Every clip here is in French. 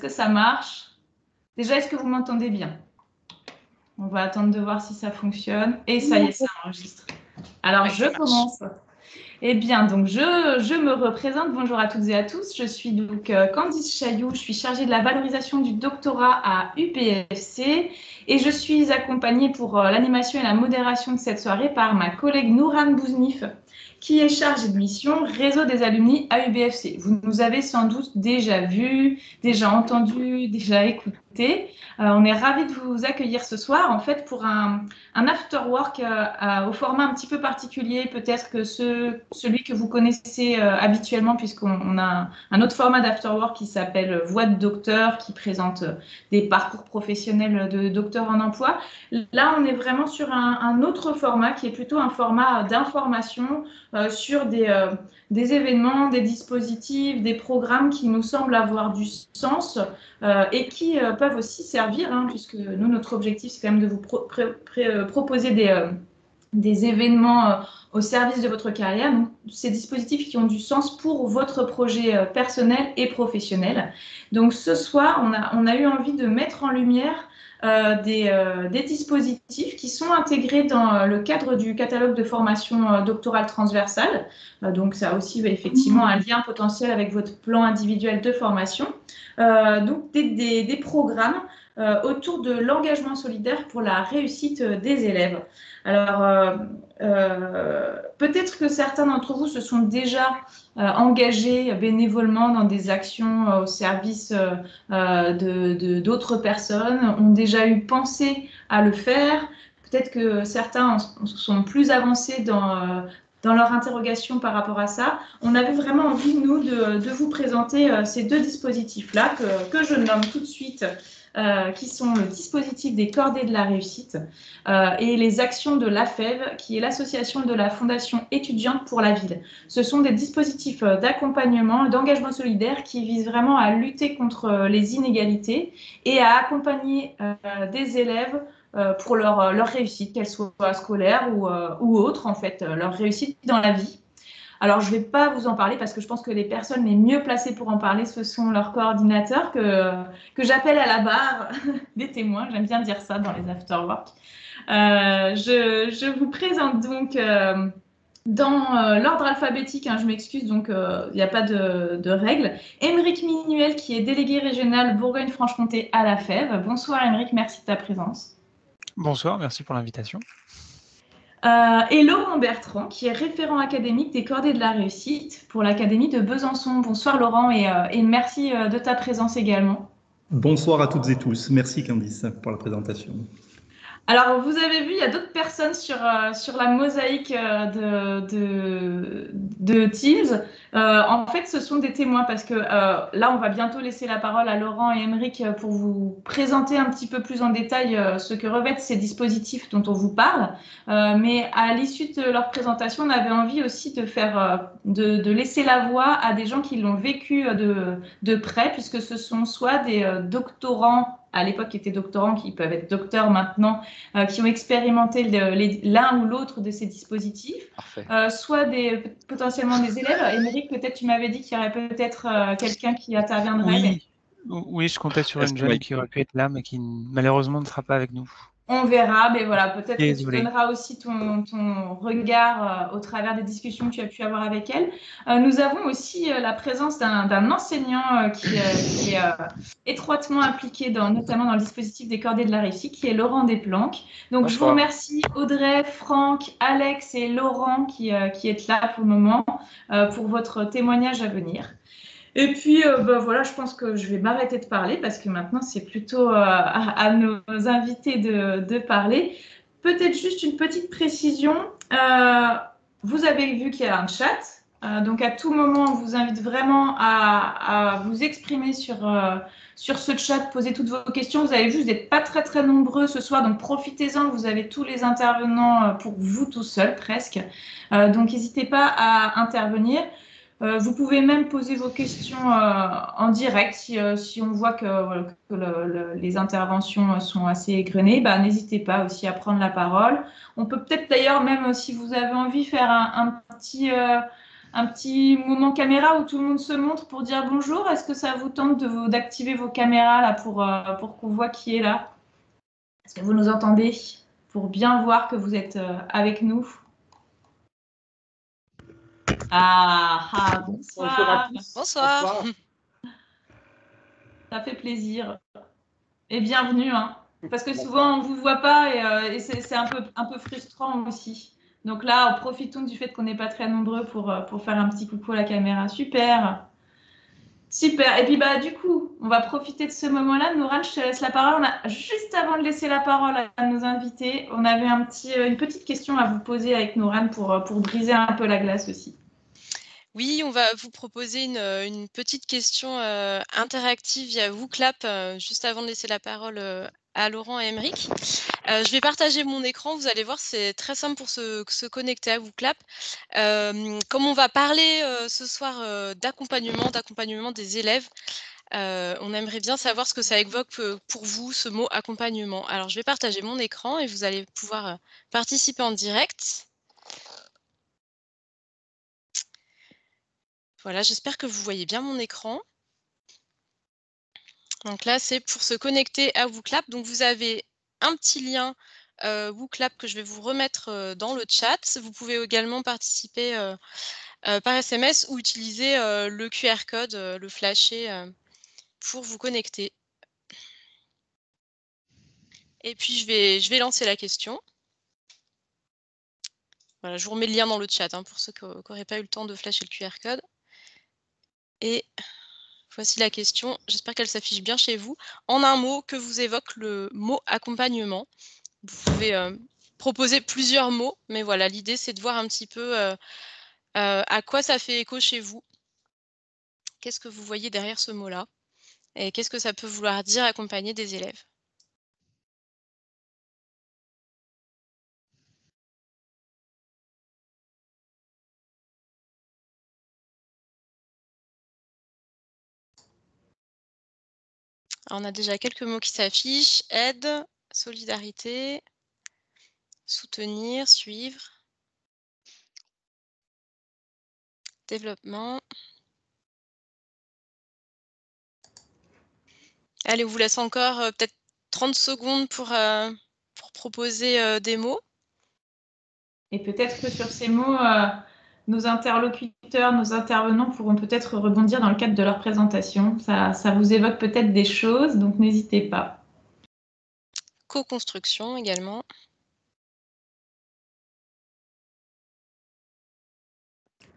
que ça marche? Déjà, est-ce que vous m'entendez bien? On va attendre de voir si ça fonctionne. Et ça y est, ça enregistre. Alors, je commence. Eh bien, donc je me représente. Bonjour à toutes et à tous. Je suis donc Candice Chailloux. Je suis chargée de la valorisation du doctorat à UPFC et je suis accompagnée pour l'animation et la modération de cette soirée par ma collègue Nourane Bouznif, qui est chargée de mission réseau des alumni à UPFC. Vous nous avez sans doute déjà vu, déjà entendu, déjà écouté. On est ravis de vous accueillir ce soir, en fait, pour un after-work au format un petit peu particulier, peut-être que celui que vous connaissez habituellement, puisqu'on a un autre format d'after-work qui s'appelle Voix de docteur, qui présente des parcours professionnels de docteurs en emploi. Là, on est vraiment sur un autre format qui est plutôt un format d'information sur des événements, des dispositifs, des programmes qui nous semblent avoir du sens et qui peuvent aussi servir, hein, puisque nous, notre objectif, c'est quand même de vous proposer des événements au service de votre carrière. Donc, ces dispositifs qui ont du sens pour votre projet personnel et professionnel. Donc, ce soir, on a eu envie de mettre en lumière des dispositifs qui sont intégrés dans le cadre du catalogue de formation doctorale transversale. Donc, ça a aussi effectivement un lien potentiel avec votre plan individuel de formation. Donc, des programmes autour de l'engagement solidaire pour la réussite des élèves. Alors, peut-être que certains d'entre vous se sont déjà engagés bénévolement dans des actions au service d'autres personnes, ont déjà eu pensé à le faire. Peut-être que certains sont plus avancés dans leur interrogation par rapport à ça. On avait vraiment envie, nous, de vous présenter ces deux dispositifs-là que je nomme tout de suite, qui sont le dispositif des cordées de la réussite et les actions de l'AFEV, qui est l'association de la Fondation étudiante pour la ville. Ce sont des dispositifs d'accompagnement, d'engagement solidaire qui visent vraiment à lutter contre les inégalités et à accompagner des élèves pour leur réussite, qu'elle soit scolaire ou autre, en fait, leur réussite dans la vie. Alors, je ne vais pas vous en parler parce que je pense que les personnes les mieux placées pour en parler, ce sont leurs coordinateurs que j'appelle à la barre des témoins. J'aime bien dire ça dans les afterwork. Je vous présente donc dans l'ordre alphabétique, hein, je m'excuse, donc il n'y a pas de règles. Émeric Minuel, qui est délégué régional Bourgogne-Franche-Comté à la FEV. Bonsoir Émeric, merci de ta présence. Bonsoir, merci pour l'invitation. Et Laurent Bertrand, qui est référent académique des cordées de la réussite pour l'Académie de Besançon. Bonsoir Laurent et merci de ta présence également. Bonsoir à toutes et tous. Merci Candice pour la présentation. Alors, vous avez vu, il y a d'autres personnes sur la mosaïque de Teams. En fait, ce sont des témoins parce que là, on va bientôt laisser la parole à Laurent et Émeric pour vous présenter un petit peu plus en détail ce que revêtent ces dispositifs dont on vous parle. Mais à l'issue de leur présentation, on avait envie aussi de laisser la voix à des gens qui l'ont vécu de près, puisque ce sont soit des doctorants à l'époque qui étaient doctorants, qui peuvent être docteurs maintenant, qui ont expérimenté l'un ou l'autre de ces dispositifs, soit potentiellement des élèves. Émeric, peut-être tu m'avais dit qu'il y aurait peut-être quelqu'un qui interviendrait. Oui, je comptais sur une jeune qui aurait pu être là, mais qui malheureusement ne sera pas avec nous. On verra, mais voilà, peut-être que tu donneras aussi ton regard au travers des discussions que tu as pu avoir avec elle. Nous avons aussi la présence d'un enseignant qui est étroitement impliqué notamment dans le dispositif des cordées de la réussite, qui est Laurent Desplanques. Donc, je vous remercie Audrey, Franck, Alex et Laurent qui êtes là pour le moment pour votre témoignage à venir. Et puis, voilà, je pense que je vais m'arrêter de parler parce que maintenant, c'est plutôt à nos invités de parler. Peut-être juste une petite précision. Vous avez vu qu'il y a un chat. Donc, à tout moment, on vous invite vraiment à vous exprimer sur ce chat, poser toutes vos questions. Vous avez vu, vous n'êtes pas très, très nombreux ce soir, donc profitez-en. Vous avez tous les intervenants pour vous tout seuls, presque. Donc, n'hésitez pas à intervenir. Vous pouvez même poser vos questions en direct si on voit que les interventions sont assez égrenées. N'hésitez pas aussi à prendre la parole. On peut peut-être d'ailleurs même, si vous avez envie, faire un petit un petit moment caméra où tout le monde se montre pour dire bonjour. Est-ce que ça vous tente d'activer vos caméras là pour qu'on voit qui est là? Est-ce que vous nous entendez? Pour bien voir que vous êtes avec nous. Bonsoir. Bonsoir. Ça fait plaisir. Et bienvenue, hein. Parce que souvent, on ne vous voit pas et c'est un peu frustrant aussi. Donc là, profitons du fait qu'on n'est pas très nombreux pour faire un petit coucou à la caméra. Super. Super. Et puis, du coup, on va profiter de ce moment-là. Nourane, je te laisse la parole. Juste avant de laisser la parole à nos invités, on avait une petite question à vous poser avec Nourane pour briser un peu la glace aussi. Oui, on va vous proposer une petite question interactive via WooClap juste avant de laisser la parole à Laurent et Aymeric. Je vais partager mon écran, vous allez voir, c'est très simple pour se connecter à WooClap. Comme on va parler ce soir d'accompagnement des élèves, on aimerait bien savoir ce que ça évoque pour vous, ce mot accompagnement. Alors, je vais partager mon écran et vous allez pouvoir participer en direct. Voilà, j'espère que vous voyez bien mon écran. Donc là, c'est pour se connecter à WooClap. Donc, vous avez un petit lien WooClap que je vais vous remettre dans le chat. Vous pouvez également participer par SMS ou utiliser le QR code, le flasher pour vous connecter. Et puis, je vais lancer la question. Voilà, je vous remets le lien dans le chat pour ceux qui n'auraient pas eu le temps de flasher le QR code. Et voici la question, j'espère qu'elle s'affiche bien chez vous. En un mot, que vous évoque le mot accompagnement? Vous pouvez proposer plusieurs mots, mais voilà, l'idée c'est de voir un petit peu à quoi ça fait écho chez vous. Qu'est-ce que vous voyez derrière ce mot-là? Et qu'est-ce que ça peut vouloir dire accompagner des élèves? Alors, on a déjà quelques mots qui s'affichent. Aide, solidarité, soutenir, suivre, développement. Allez, on vous laisse encore peut-être 30 secondes pour proposer des mots. Et peut-être que sur ces mots, nos interlocuteurs, nos intervenants pourront peut-être rebondir dans le cadre de leur présentation. Ça vous évoque peut-être des choses, donc n'hésitez pas. Co-construction également.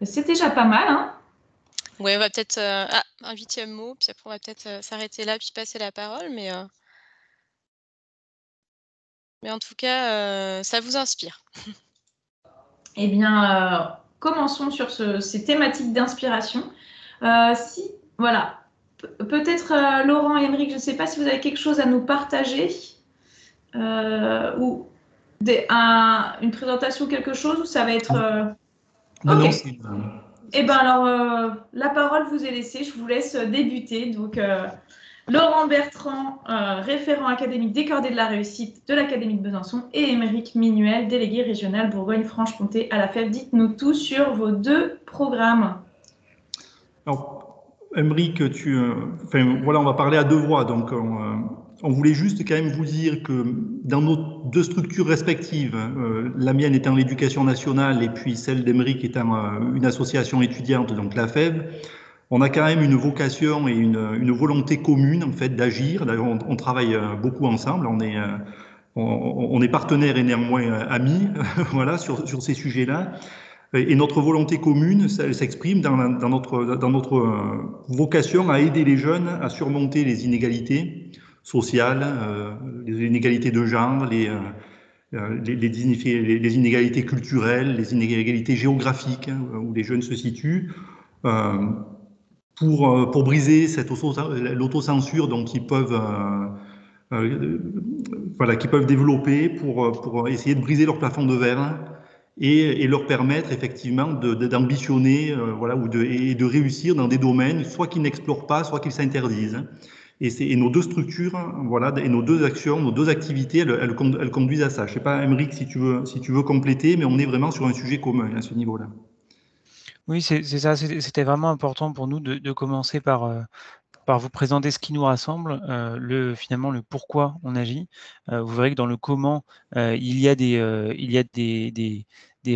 C'est déjà pas mal, hein? Oui, on va peut-être... un 8e mot, puis après on va peut-être s'arrêter là, puis passer la parole, mais en tout cas, ça vous inspire. Eh bien, commençons sur ces thématiques d'inspiration. Voilà, peut-être Laurent et Aymeric, je ne sais pas si vous avez quelque chose à nous partager ou une présentation, quelque chose, ou ça va être... Non, ok. Eh bien, alors, la parole vous est laissée. Je vous laisse débuter. Donc, Laurent Bertrand, référent académique des cordées de la réussite de l'Académie de Besançon, et Aymeric Minuel, délégué régional Bourgogne-Franche-Comté à la FEV. Dites-nous tout sur vos deux programmes. Alors, Aymeric, voilà, on va parler à deux voix. Donc, on voulait juste quand même vous dire que dans nos deux structures respectives, la mienne étant l'éducation nationale et puis celle d'Aymeric étant une association étudiante, donc la FEV, on a quand même une vocation et une volonté commune en fait d'agir. D'ailleurs, on travaille beaucoup ensemble. On est partenaires et néanmoins amis, voilà, sur ces sujets-là. Et notre volonté commune, elle s'exprime dans notre vocation à aider les jeunes à surmonter les inégalités sociales, les inégalités de genre, les inégalités culturelles, les inégalités géographiques où les jeunes se situent, pour briser l'autocensure dont ils peuvent qu'ils peuvent développer pour essayer de briser leur plafond de verre et leur permettre effectivement d'ambitionner et de réussir dans des domaines soit qu'ils n'explorent pas, soit qu'ils s'interdisent. Et nos deux structures, voilà, et nos deux actions, nos deux activités, elles conduisent à ça. Je ne sais pas, Aymeric, si tu veux compléter, mais on est vraiment sur un sujet commun à ce niveau-là. Oui, c'est ça. C'était vraiment important pour nous de commencer par vous présenter ce qui nous rassemble, finalement le pourquoi on agit. Vous verrez que dans le comment, il y a des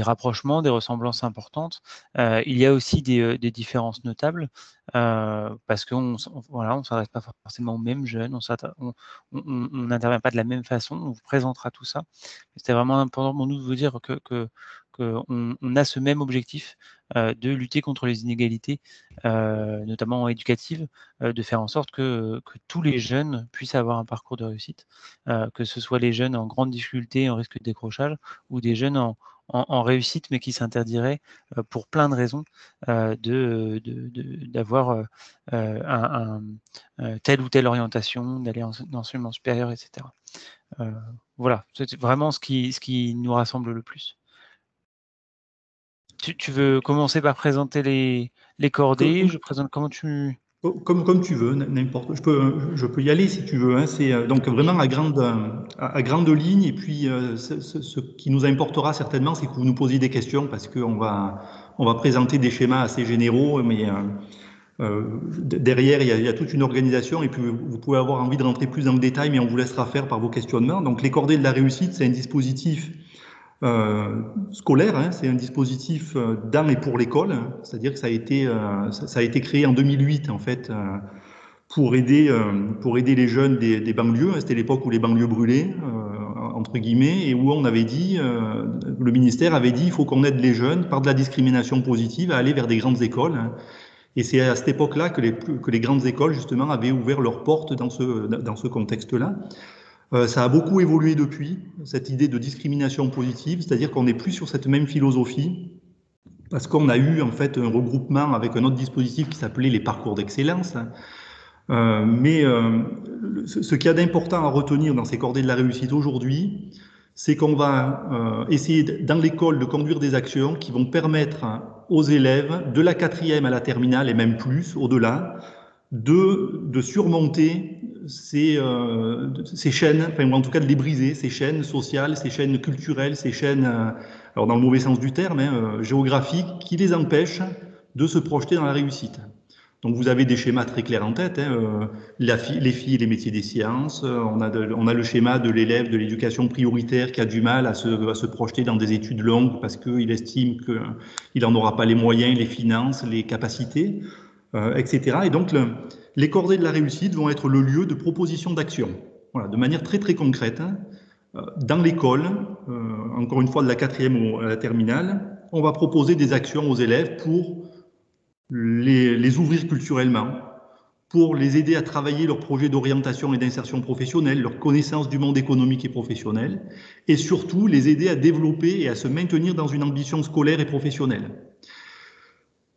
rapprochements, des ressemblances importantes. Il y a aussi des différences notables, parce qu'on voilà, on s'adresse pas forcément aux mêmes jeunes, on n'intervient pas de la même façon. On vous présentera tout ça. C'était vraiment important pour nous de vous dire qu'on a ce même objectif, de lutter contre les inégalités, notamment éducatives, de faire en sorte que tous les jeunes puissent avoir un parcours de réussite, que ce soit les jeunes en grande difficulté, en risque de décrochage, ou des jeunes en réussite, mais qui s'interdiraient, pour plein de raisons, d'avoir telle ou telle orientation, d'aller en enseignement supérieur, etc. Voilà, c'est vraiment ce qui nous rassemble le plus. Tu veux commencer par présenter les cordées? Je présente comment tu... Comme tu veux, n'importe. Je peux y aller si tu veux, hein. C'est donc vraiment à grande ligne. Et puis, ce qui nous importera certainement, c'est que vous nous posiez des questions parce qu'on on va présenter des schémas assez généraux, mais derrière, il y a toute une organisation. Et puis, vous pouvez avoir envie de rentrer plus dans le détail, mais on vous laissera faire par vos questionnements. Donc, les cordées de la réussite, c'est un dispositif scolaire, hein, c'est un dispositif dans et pour l'école, c'est-à-dire que ça a été créé en 2008 en fait pour aider les jeunes des banlieues. C'était l'époque où les banlieues brûlaient entre guillemets et où on avait dit, le ministère avait dit, il faut qu'on aide les jeunes par de la discrimination positive à aller vers des grandes écoles. Hein. Et c'est à cette époque-là que les grandes écoles justement avaient ouvert leurs portes dans ce contexte-là. Ça a beaucoup évolué depuis, cette idée de discrimination positive, c'est-à-dire qu'on n'est plus sur cette même philosophie, parce qu'on a eu en fait un regroupement avec un autre dispositif qui s'appelait les parcours d'excellence. Ce qu'il y a d'important à retenir dans ces cordées de la réussite aujourd'hui, c'est qu'on va essayer dans l'école de conduire des actions qui vont permettre aux élèves de la 4e à la terminale et même plus, au-delà, de surmonter ces chaînes, enfin, ou en tout cas de les briser, ces chaînes sociales, ces chaînes culturelles, ces chaînes, alors dans le mauvais sens du terme, hein, géographiques, qui les empêchent de se projeter dans la réussite. Donc vous avez des schémas très clairs en tête, hein, les filles et les métiers des sciences, on a le schéma de l'élève de l'éducation prioritaire qui a du mal à se projeter dans des études longues parce qu'il estime qu'il n'en aura pas les moyens, les finances, les capacités. Etc. Et donc, les cordées de la réussite vont être le lieu de proposition d'action. Voilà, de manière très très concrète. Hein. Dans l'école, encore une fois de la 4e à la terminale, on va proposer des actions aux élèves pour les ouvrir culturellement, pour les aider à travailler leurs projets d'orientation et d'insertion professionnelle, leur connaissance du monde économique et professionnel, et surtout les aider à développer et à se maintenir dans une ambition scolaire et professionnelle.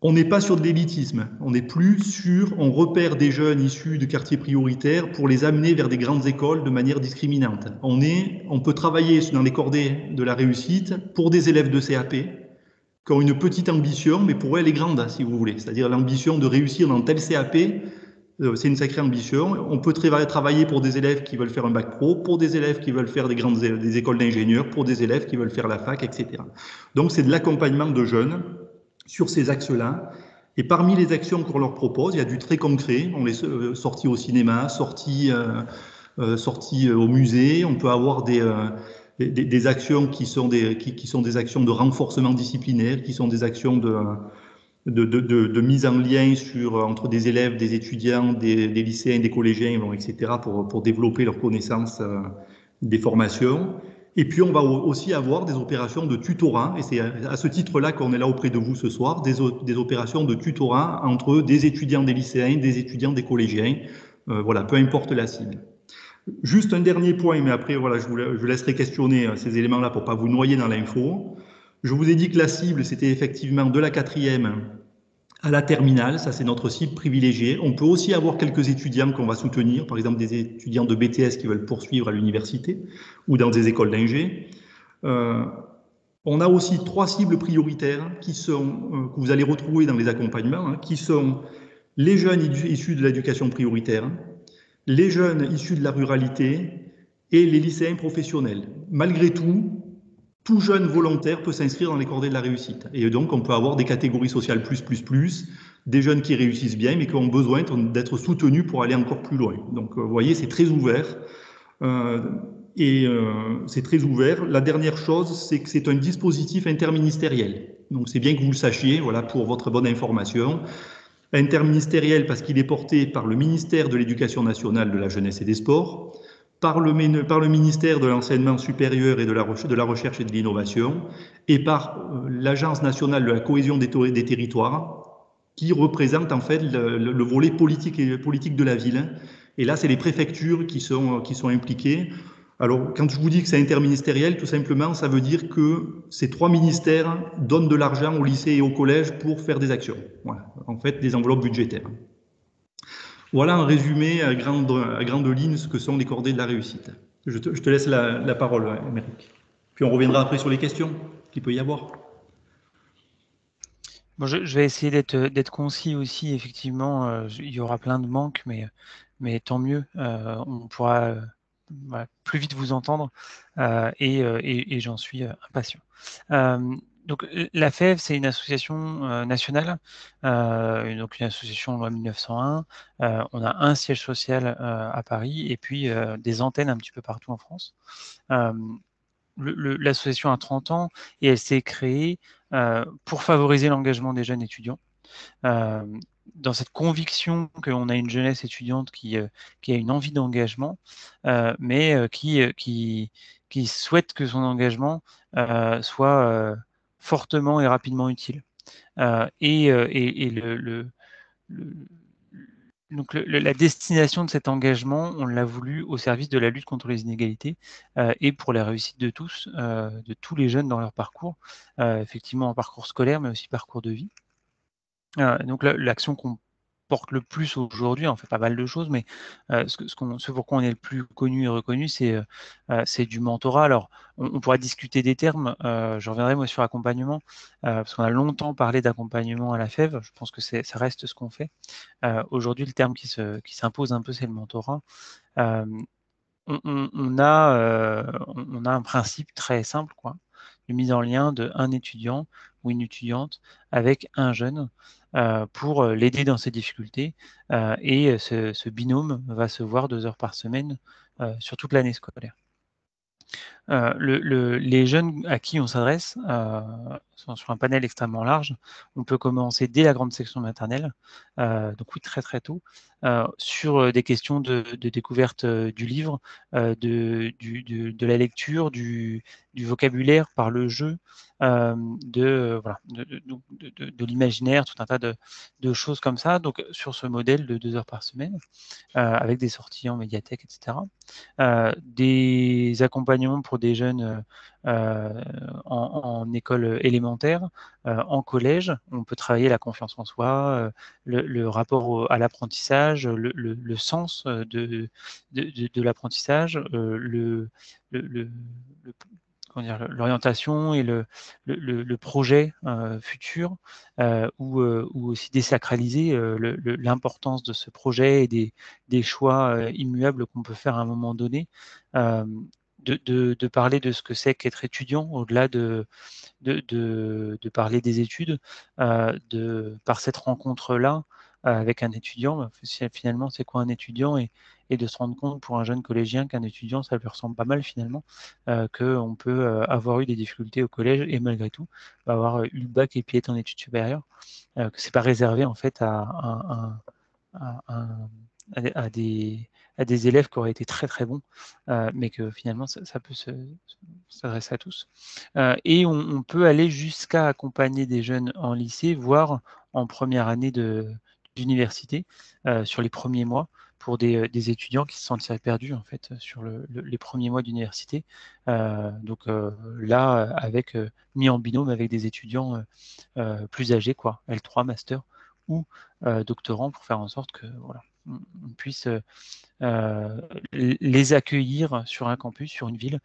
On n'est pas sur de l'élitisme, on n'est plus sur, on repère des jeunes issus de quartiers prioritaires pour les amener vers des grandes écoles de manière discriminante. On peut travailler dans les cordées de la réussite pour des élèves de CAP qui ont une petite ambition, mais pour eux elle est grande, si vous voulez. C'est-à-dire l'ambition de réussir dans tel CAP, c'est une sacrée ambition. On peut travailler pour des élèves qui veulent faire un bac pro, pour des élèves qui veulent faire des écoles d'ingénieurs, pour des élèves qui veulent faire la fac, etc. Donc c'est de l'accompagnement de jeunes sur ces axes-là. Et parmi les actions qu'on leur propose, il y a du très concret. On les sorties au cinéma, sorties au musée. On peut avoir des actions qui sont des actions de renforcement disciplinaire, qui sont des actions de mise en lien entre des élèves, des étudiants, des lycéens, des collégiens, etc., pour développer leurs connaissances des formations. Et puis, on va aussi avoir des opérations de tutorat, et c'est à ce titre-là qu'on est là auprès de vous ce soir, des opérations de tutorat entre des étudiants des lycéens, des étudiants des collégiens, voilà, peu importe la cible. Juste un dernier point, mais après, voilà, je vous laisserai questionner ces éléments-là pour ne pas vous noyer dans l'info. Je vous ai dit que la cible, c'était effectivement de la 4e à la terminale, ça c'est notre cible privilégiée. On peut aussi avoir quelques étudiants qu'on va soutenir, par exemple des étudiants de BTS qui veulent poursuivre à l'université ou dans des écoles d'ingé. On a aussi 3 cibles prioritaires que vous allez retrouver dans les accompagnements, hein, qui sont les jeunes issus de l'éducation prioritaire, les jeunes issus de la ruralité et les lycéens professionnels. Malgré tout, tout jeune volontaire peut s'inscrire dans les cordées de la réussite. Et donc, on peut avoir des catégories sociales plus, des jeunes qui réussissent bien, mais qui ont besoin d'être soutenus pour aller encore plus loin. Donc, vous voyez, c'est très ouvert. C'est très ouvert. La dernière chose, c'est que c'est un dispositif interministériel. Donc, c'est bien que vous le sachiez, voilà, pour votre bonne information. Interministériel parce qu'il est porté par le ministère de l'Éducation nationale, de la jeunesse et des sports, par le ministère de l'Enseignement supérieur et de la Recherche et de l'Innovation, et par l'Agence nationale de la cohésion des territoires, qui représente en fait le volet politique de la ville. Et là, c'est les préfectures qui sont impliquées. Alors, quand je vous dis que c'est interministériel, tout simplement, ça veut dire que ces 3 ministères donnent de l'argent au lycée et au collège pour faire des actions. Voilà, en fait, des enveloppes budgétaires. Voilà en résumé à grande ligne ce que sont les cordées de la réussite. Je te laisse la parole, Émeric. Puis on reviendra après sur les questions qu'il peut y avoir. Bon, je vais essayer d'être concis aussi. Effectivement, il y aura plein de manques, mais tant mieux. On pourra voilà, plus vite vous entendre et j'en suis impatient. Donc, la FEV, c'est une association nationale, donc une association loi 1901. On a un siège social à Paris et puis des antennes un petit peu partout en France. L'association a 30 ans et elle s'est créée pour favoriser l'engagement des jeunes étudiants. Dans cette conviction qu'on a une jeunesse étudiante qui a une envie d'engagement, mais qui souhaite que son engagement soit fortement et rapidement utile. Donc la destination de cet engagement, on l'a voulu au service de la lutte contre les inégalités et pour la réussite de tous les jeunes dans leur parcours, effectivement en parcours scolaire, mais aussi parcours de vie. Donc l'action qu'on porte le plus aujourd'hui, on fait pas mal de choses, mais ce pour quoi on est le plus connu et reconnu, c'est du mentorat. Alors, on pourra discuter des termes, je reviendrai moi sur accompagnement, parce qu'on a longtemps parlé d'accompagnement à la FEV, je pense que ça reste ce qu'on fait. Aujourd'hui, le terme qui s'impose un peu, c'est le mentorat. On a un principe très simple, quoi, de mise en lien d'un étudiant ou une étudiante avec un jeune pour l'aider dans ses difficultés. Et ce binôme va se voir 2 heures par semaine sur toute l'année scolaire. Les jeunes à qui on s'adresse sont sur un panel extrêmement large. On peut commencer dès la grande section maternelle, donc oui, très très tôt, sur des questions de découverte du livre, de la lecture, du vocabulaire par le jeu, de l'imaginaire, tout un tas de choses comme ça. Donc sur ce modèle de 2 heures par semaine, avec des sorties en médiathèque, etc. Des accompagnements pour des jeunes en école élémentaire, en collège. On peut travailler la confiance en soi, le rapport à l'apprentissage, le sens de l'apprentissage, l'orientation et le projet futur, ou aussi désacraliser l'importance de ce projet et des choix immuables qu'on peut faire à un moment donné, de parler de ce que c'est qu'être étudiant, au-delà de parler des études, par cette rencontre-là avec un étudiant, finalement c'est quoi un étudiant, et de se rendre compte pour un jeune collégien qu'un étudiant, ça lui ressemble pas mal finalement, qu'on peut avoir eu des difficultés au collège et malgré tout avoir eu le bac et puis être en études supérieures, que c'est pas réservé en fait à des élèves qui auraient été très très bons, mais que finalement ça peut s'adresser à tous. Et on peut aller jusqu'à accompagner des jeunes en lycée, voire en première année d'université, sur les premiers mois, pour des étudiants qui se sentiraient perdus en fait sur les premiers mois d'université. Donc là, mis en binôme avec des étudiants plus âgés, quoi, L3, master ou doctorants, pour faire en sorte que voilà, on puisse les accueillir sur un campus, sur une ville,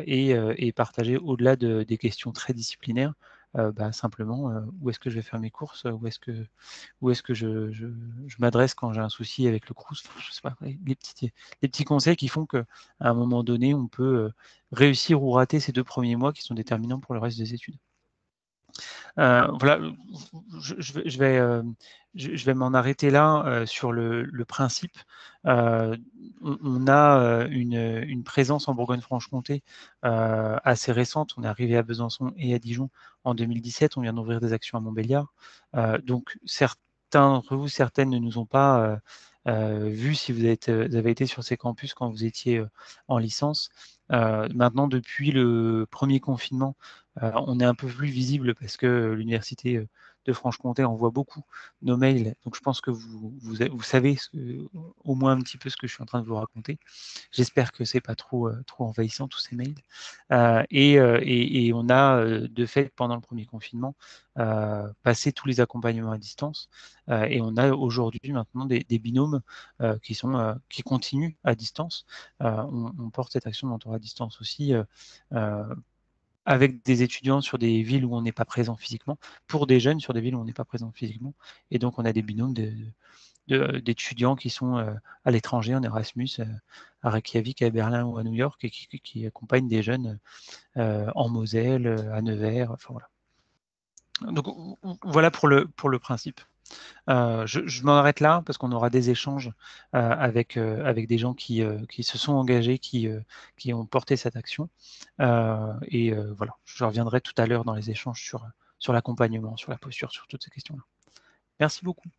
et partager au-delà des questions très disciplinaires, simplement où est-ce que je vais faire mes courses, où est-ce que je m'adresse quand j'ai un souci avec le Crous. Enfin, je sais pas, les petits conseils qui font qu'à un moment donné, on peut réussir ou rater ces 2 premiers mois qui sont déterminants pour le reste des études. Voilà, je vais m'en arrêter là sur le principe. On a une présence en Bourgogne-Franche-Comté assez récente. On est arrivé à Besançon et à Dijon en 2017. On vient d'ouvrir des actions à Montbéliard. Donc certains d'entre vous, certaines ne nous ont pas vu si vous avez été sur ces campus quand vous étiez en licence. Maintenant, depuis le premier confinement, on est un peu plus visible parce que l'université de Franche-Comté envoie beaucoup nos mails. Donc, je pense que vous savez au moins un petit peu ce que je suis en train de vous raconter. J'espère que c'est pas trop envahissant, tous ces mails. Et on a, de fait, pendant le premier confinement, passé tous les accompagnements à distance. Et on a aujourd'hui maintenant des binômes qui continuent à distance. On porte cette action de mentorat à distance aussi avec des étudiants sur des villes où on n'est pas présent physiquement, pour des jeunes sur des villes où on n'est pas présent physiquement. Et donc, on a des binômes d'étudiants qui sont à l'étranger, en Erasmus, à Reykjavik, à Berlin ou à New York, et qui accompagnent des jeunes en Moselle, à Nevers. Enfin, voilà. Donc, voilà pour le principe. Je m'en arrête là parce qu'on aura des échanges avec des gens qui se sont engagés, qui ont porté cette action. Voilà, je reviendrai tout à l'heure dans les échanges sur l'accompagnement, sur la posture, sur toutes ces questions-là. Merci beaucoup.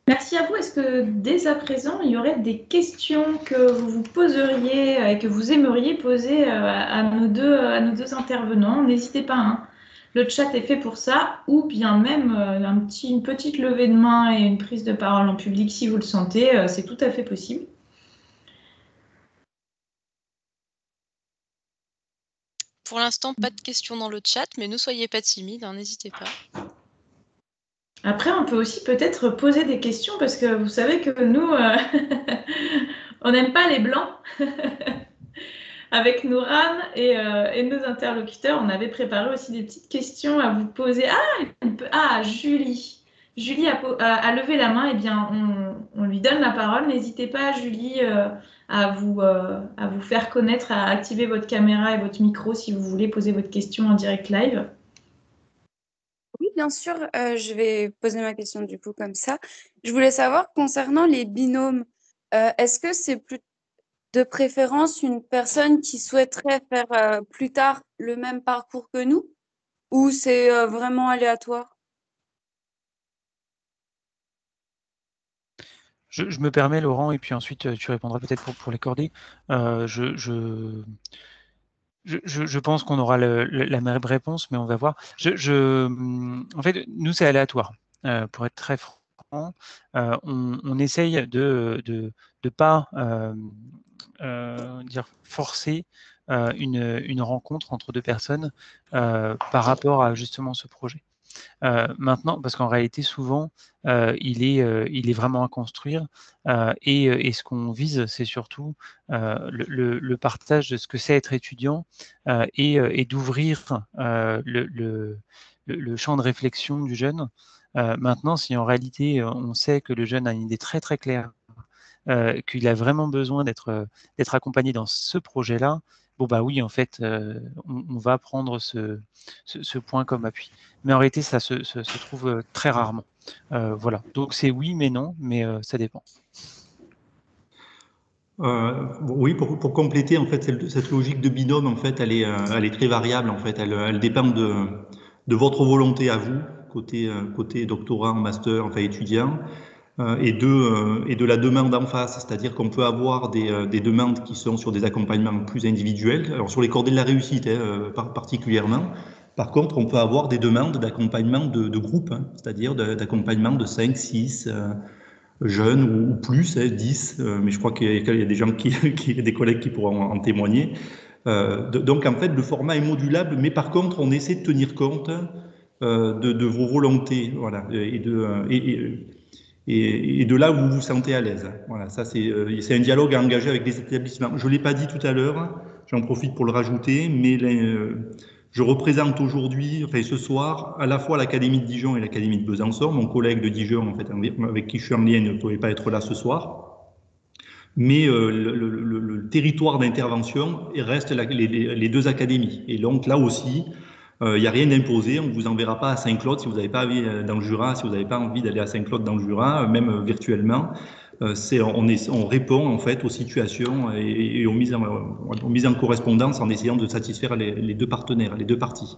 Merci à vous. Est-ce que dès à présent, il y aurait des questions que vous vous poseriez et que vous aimeriez poser à nos deux intervenants? N'hésitez pas, hein. Le chat est fait pour ça, ou bien même une petite levée de main et une prise de parole en public si vous le sentez, c'est tout à fait possible. Pour l'instant, pas de questions dans le chat, mais ne soyez pas timides, hein, n'hésitez pas. Après, on peut aussi peut-être poser des questions parce que vous savez que nous, on n'aime pas les blancs. Avec Nouran et nos interlocuteurs, on avait préparé aussi des petites questions à vous poser. Julie. Julie a levé la main. Eh bien, on lui donne la parole. N'hésitez pas, Julie, à vous faire connaître, à activer votre caméra et votre micro si vous voulez poser votre question en direct live. Oui, bien sûr, je vais poser ma question du coup comme ça. Je voulais savoir concernant les binômes, est-ce que c'est plus de préférence une personne qui souhaiterait faire plus tard le même parcours que nous ou c'est vraiment aléatoire? Je me permets, Laurent, et puis ensuite tu répondras peut-être pour les cordées. Je pense qu'on aura la même réponse, mais on va voir. En fait, nous, c'est aléatoire. Pour être très franc, on essaye de pas forcer une rencontre entre deux personnes par rapport à justement ce projet. Maintenant, parce qu'en réalité, souvent, il est vraiment à construire et ce qu'on vise, c'est surtout le partage de ce que c'est être étudiant et d'ouvrir le champ de réflexion du jeune. Maintenant, si en réalité, on sait que le jeune a une idée très très claire, qu'il a vraiment besoin d'être accompagné dans ce projet-là, bon bah oui, en fait, on va prendre ce point comme appui. Mais en réalité, ça se trouve très rarement. Voilà. Donc c'est oui, mais non, mais ça dépend. Oui, pour compléter, en fait, cette logique de binôme, en fait, elle est très variable. En fait, elle dépend de votre volonté à vous, côté doctorant, master, enfin étudiant, et de la demande en face. C'est-à-dire qu'on peut avoir des demandes qui sont sur des accompagnements plus individuels. Alors sur les cordées de la réussite, particulièrement. Par contre, on peut avoir des demandes d'accompagnement de groupe, hein, c'est-à-dire d'accompagnement de 5, 6 jeunes ou plus, 10, mais je crois qu'il y a des gens il y a des collègues qui pourront en témoigner. Donc en fait, le format est modulable, mais par contre, on essaie de tenir compte de vos volontés, voilà, et de là où vous vous sentez à l'aise. Voilà, ça c'est un dialogue à engager avec les établissements. Je l'ai pas dit tout à l'heure, j'en profite pour le rajouter, mais je représente aujourd'hui, enfin ce soir, à la fois l'Académie de Dijon et l'Académie de Besançon. Mon collègue de Dijon, en fait, avec qui je suis en lien, ne pouvait pas être là ce soir. Mais le territoire d'intervention reste les deux académies. Et donc là aussi, il n'y a rien d'imposé. On ne vous enverra pas à Saint-Claude si vous n'avez pas envie dans le Jura, si vous n'avez pas envie d'aller à Saint-Claude dans le Jura, même virtuellement. On répond en fait aux situations et aux mises en correspondance en essayant de satisfaire les deux partenaires, les deux parties.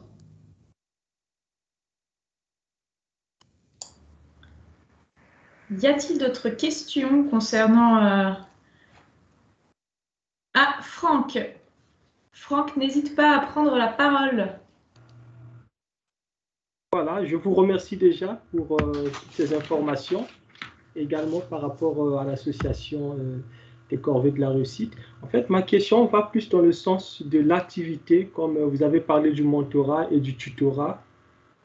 Y a-t-il d'autres questions concernant... Ah, Franck. Franck, n'hésite pas à prendre la parole. Voilà, je vous remercie déjà pour toutes ces informations, également par rapport à l'association des corvées de la réussite. En fait, ma question va plus dans le sens de l'activité, comme vous avez parlé du mentorat et du tutorat.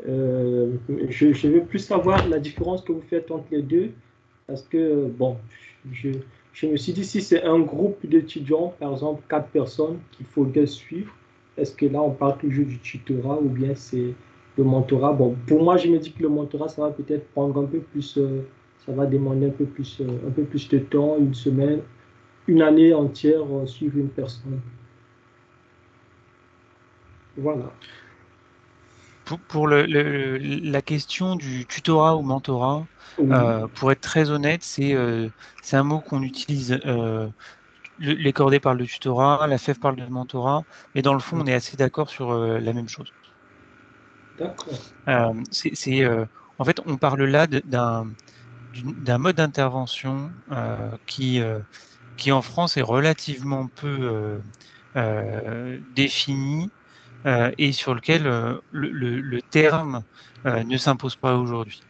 Je veux plus savoir la différence que vous faites entre les deux, parce que, bon, je me suis dit, si c'est un groupe d'étudiants, par exemple 4 personnes qu'il faudrait suivre, est-ce que là, on parle toujours du tutorat ou bien c'est le mentorat? Bon, pour moi, je me dis que le mentorat, ça va peut-être prendre un peu plus, ça va demander un peu plus de temps, une semaine, une année entière, suivre une personne. Voilà. Pour la question du tutorat ou mentorat, Oui. pour être très honnête, c'est un mot qu'on utilise. Les cordées parlent de tutorat, la FEF parle de mentorat, mais dans le fond, on est assez d'accord sur la même chose. D'accord. En fait, on parle là d'un mode d'intervention qui en France est relativement peu défini et sur lequel le terme ne s'impose pas aujourd'hui.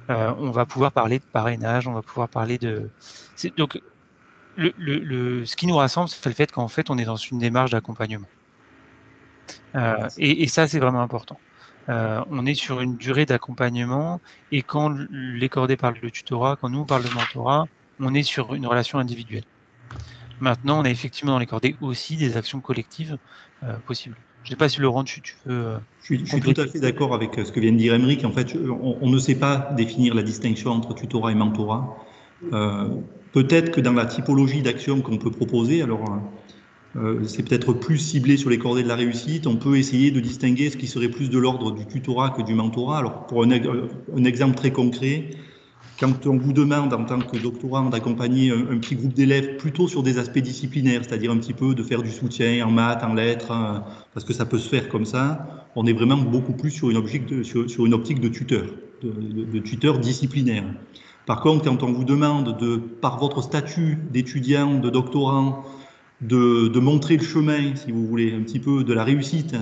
On va pouvoir parler de parrainage, on va pouvoir parler de... Donc, ce qui nous rassemble, c'est le fait qu'en fait, on est dans une démarche d'accompagnement. Et ça, c'est vraiment important. On est sur une durée d'accompagnement et quand les cordées parlent de tutorat, quand nous on parle de mentorat, on est sur une relation individuelle. Maintenant, on a effectivement dans les cordées aussi des actions collectives possibles. Je ne sais pas si Laurent, tu veux... Je suis tout à fait d'accord avec ce que vient de dire Émeric. En fait, on ne sait pas définir la distinction entre tutorat et mentorat. Peut-être que dans la typologie d'actions qu'on peut proposer, alors c'est peut-être plus ciblé sur les cordées de la réussite, on peut essayer de distinguer ce qui serait plus de l'ordre du tutorat que du mentorat. Alors pour un exemple très concret, quand on vous demande en tant que doctorant d'accompagner un petit groupe d'élèves plutôt sur des aspects disciplinaires, c'est-à-dire un petit peu de faire du soutien en maths, en lettres, parce que ça peut se faire comme ça, on est vraiment beaucoup plus sur une optique de tuteur, de tuteur disciplinaire. Par contre, quand on vous demande par votre statut d'étudiant, de doctorant, de montrer le chemin, si vous voulez, un petit peu de la réussite,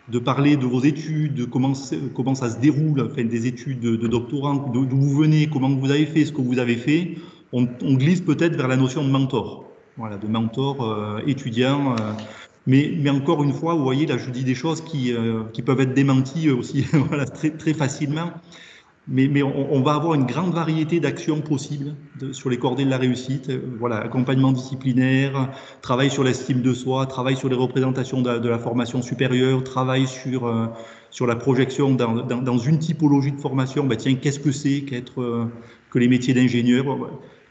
de parler de vos études, de comment ça se déroule, enfin, des études de doctorant, d'où vous venez, comment vous avez fait, ce que vous avez fait, on glisse peut-être vers la notion de mentor. Voilà, de mentor étudiant. Mais encore une fois, vous voyez, là, je dis des choses qui peuvent être démenties aussi voilà, très, très facilement. Mais on va avoir une grande variété d'actions possibles sur les cordées de la réussite. Voilà, accompagnement disciplinaire, travail sur l'estime de soi, travail sur les représentations de la formation supérieure, travail sur la projection dans une typologie de formation. Ben tiens, qu'est-ce que c'est que les métiers d'ingénieur?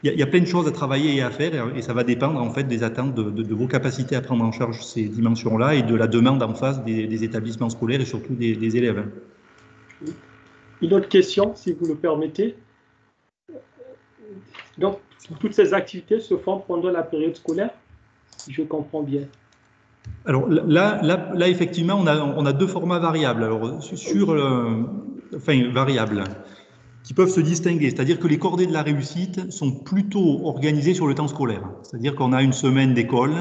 Il y a plein de choses à travailler et à faire, et ça va dépendre en fait des attentes de vos capacités à prendre en charge ces dimensions-là et de la demande en face des établissements scolaires et surtout des élèves. Une autre question, si vous le permettez. Donc, toutes ces activités se font pendant la période scolaire, si je comprends bien. Alors là effectivement, on a deux formats variables. Alors, variables qui peuvent se distinguer. C'est-à-dire que les cordées de la réussite sont plutôt organisées sur le temps scolaire. C'est-à-dire qu'on a une semaine d'école.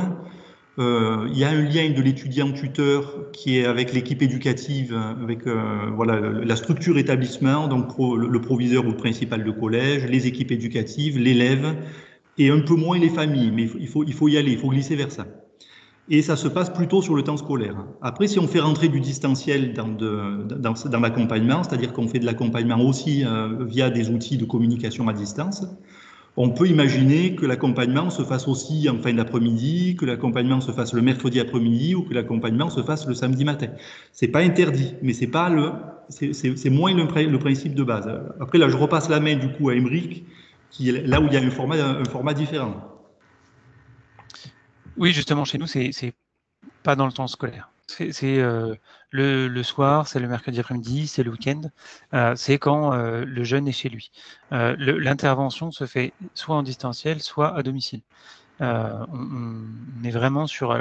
Il y a un lien de l'étudiant-tuteur qui est avec l'équipe éducative, avec voilà, la structure établissement, donc le proviseur ou le principal de collège, les équipes éducatives, l'élève, et un peu moins les familles, mais il faut y aller, il faut glisser vers ça. Et ça se passe plutôt sur le temps scolaire. Après, si on fait rentrer du distanciel dans l'accompagnement, c'est-à-dire qu'on fait de l'accompagnement aussi via des outils de communication à distance, On peut imaginer que l'accompagnement se fasse aussi en fin d'après-midi, que l'accompagnement se fasse le mercredi après-midi ou que l'accompagnement se fasse le samedi matin. C'est pas interdit, mais c'est pas c'est moins le principe de base. Après, là, je repasse la main du coup à Émeric, qui est là où il y a un format différent. Oui, justement, chez nous, c'est pas dans le temps scolaire. C'est le soir, c'est le mercredi après-midi, c'est le week-end, c'est quand le jeune est chez lui. L'intervention se fait soit en distanciel, soit à domicile. On est vraiment sur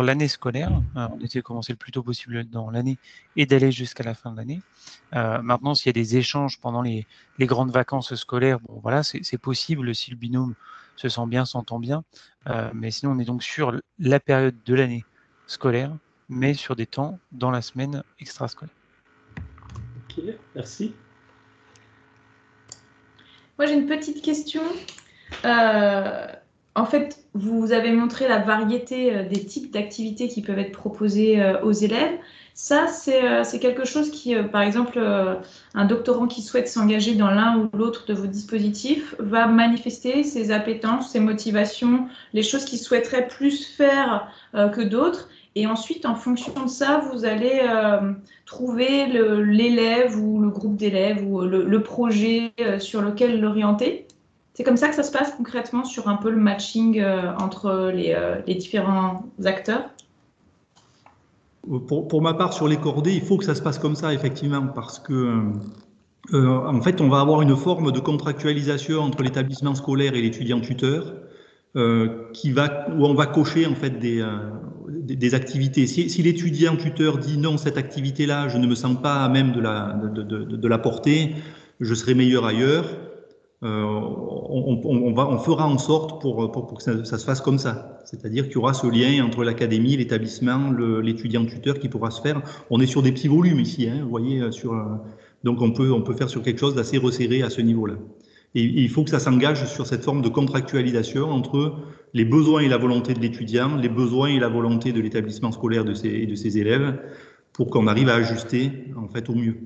l'année scolaire. On essaie de commencer le plus tôt possible dans l'année et d'aller jusqu'à la fin de l'année. Maintenant, s'il y a des échanges pendant les grandes vacances scolaires, bon voilà, c'est possible si le binôme se sent bien, s'entend bien. Mais sinon, on est donc sur la période de l'année scolaire, mais sur des temps dans la semaine extrascolaire. Ok, merci. Moi, j'ai une petite question. En fait, vous avez montré la variété des types d'activités qui peuvent être proposées aux élèves. Ça, c'est quelque chose qui, par exemple, un doctorant qui souhaite s'engager dans l'un ou l'autre de vos dispositifs va manifester ses appétences, ses motivations, les choses qu'il souhaiterait plus faire que d'autres. Et ensuite, en fonction de ça, vous allez trouver l'élève ou le groupe d'élèves ou le projet sur lequel l'orienter. C'est comme ça que ça se passe concrètement sur un peu le matching entre les différents acteurs. Pour ma part, sur les cordées, il faut que ça se passe comme ça, effectivement, parce que en fait, on va avoir une forme de contractualisation entre l'établissement scolaire et l'étudiant tuteur, où on va cocher en fait des activités. Si l'étudiant tuteur dit non, cette activité-là, je ne me sens pas à même de la porter, je serai meilleur ailleurs. On fera en sorte pour que ça se fasse comme ça. C'est-à-dire qu'il y aura ce lien entre l'académie, l'établissement, l'étudiant tuteur qui pourra se faire. On est sur des petits volumes ici, hein, vous voyez, donc on peut faire sur quelque chose d'assez resserré à ce niveau-là. Et il faut que ça s'engage sur cette forme de contractualisation entre les besoins et la volonté de l'étudiant, les besoins et la volonté de l'établissement scolaire et de ses élèves, pour qu'on arrive à ajuster en fait au mieux.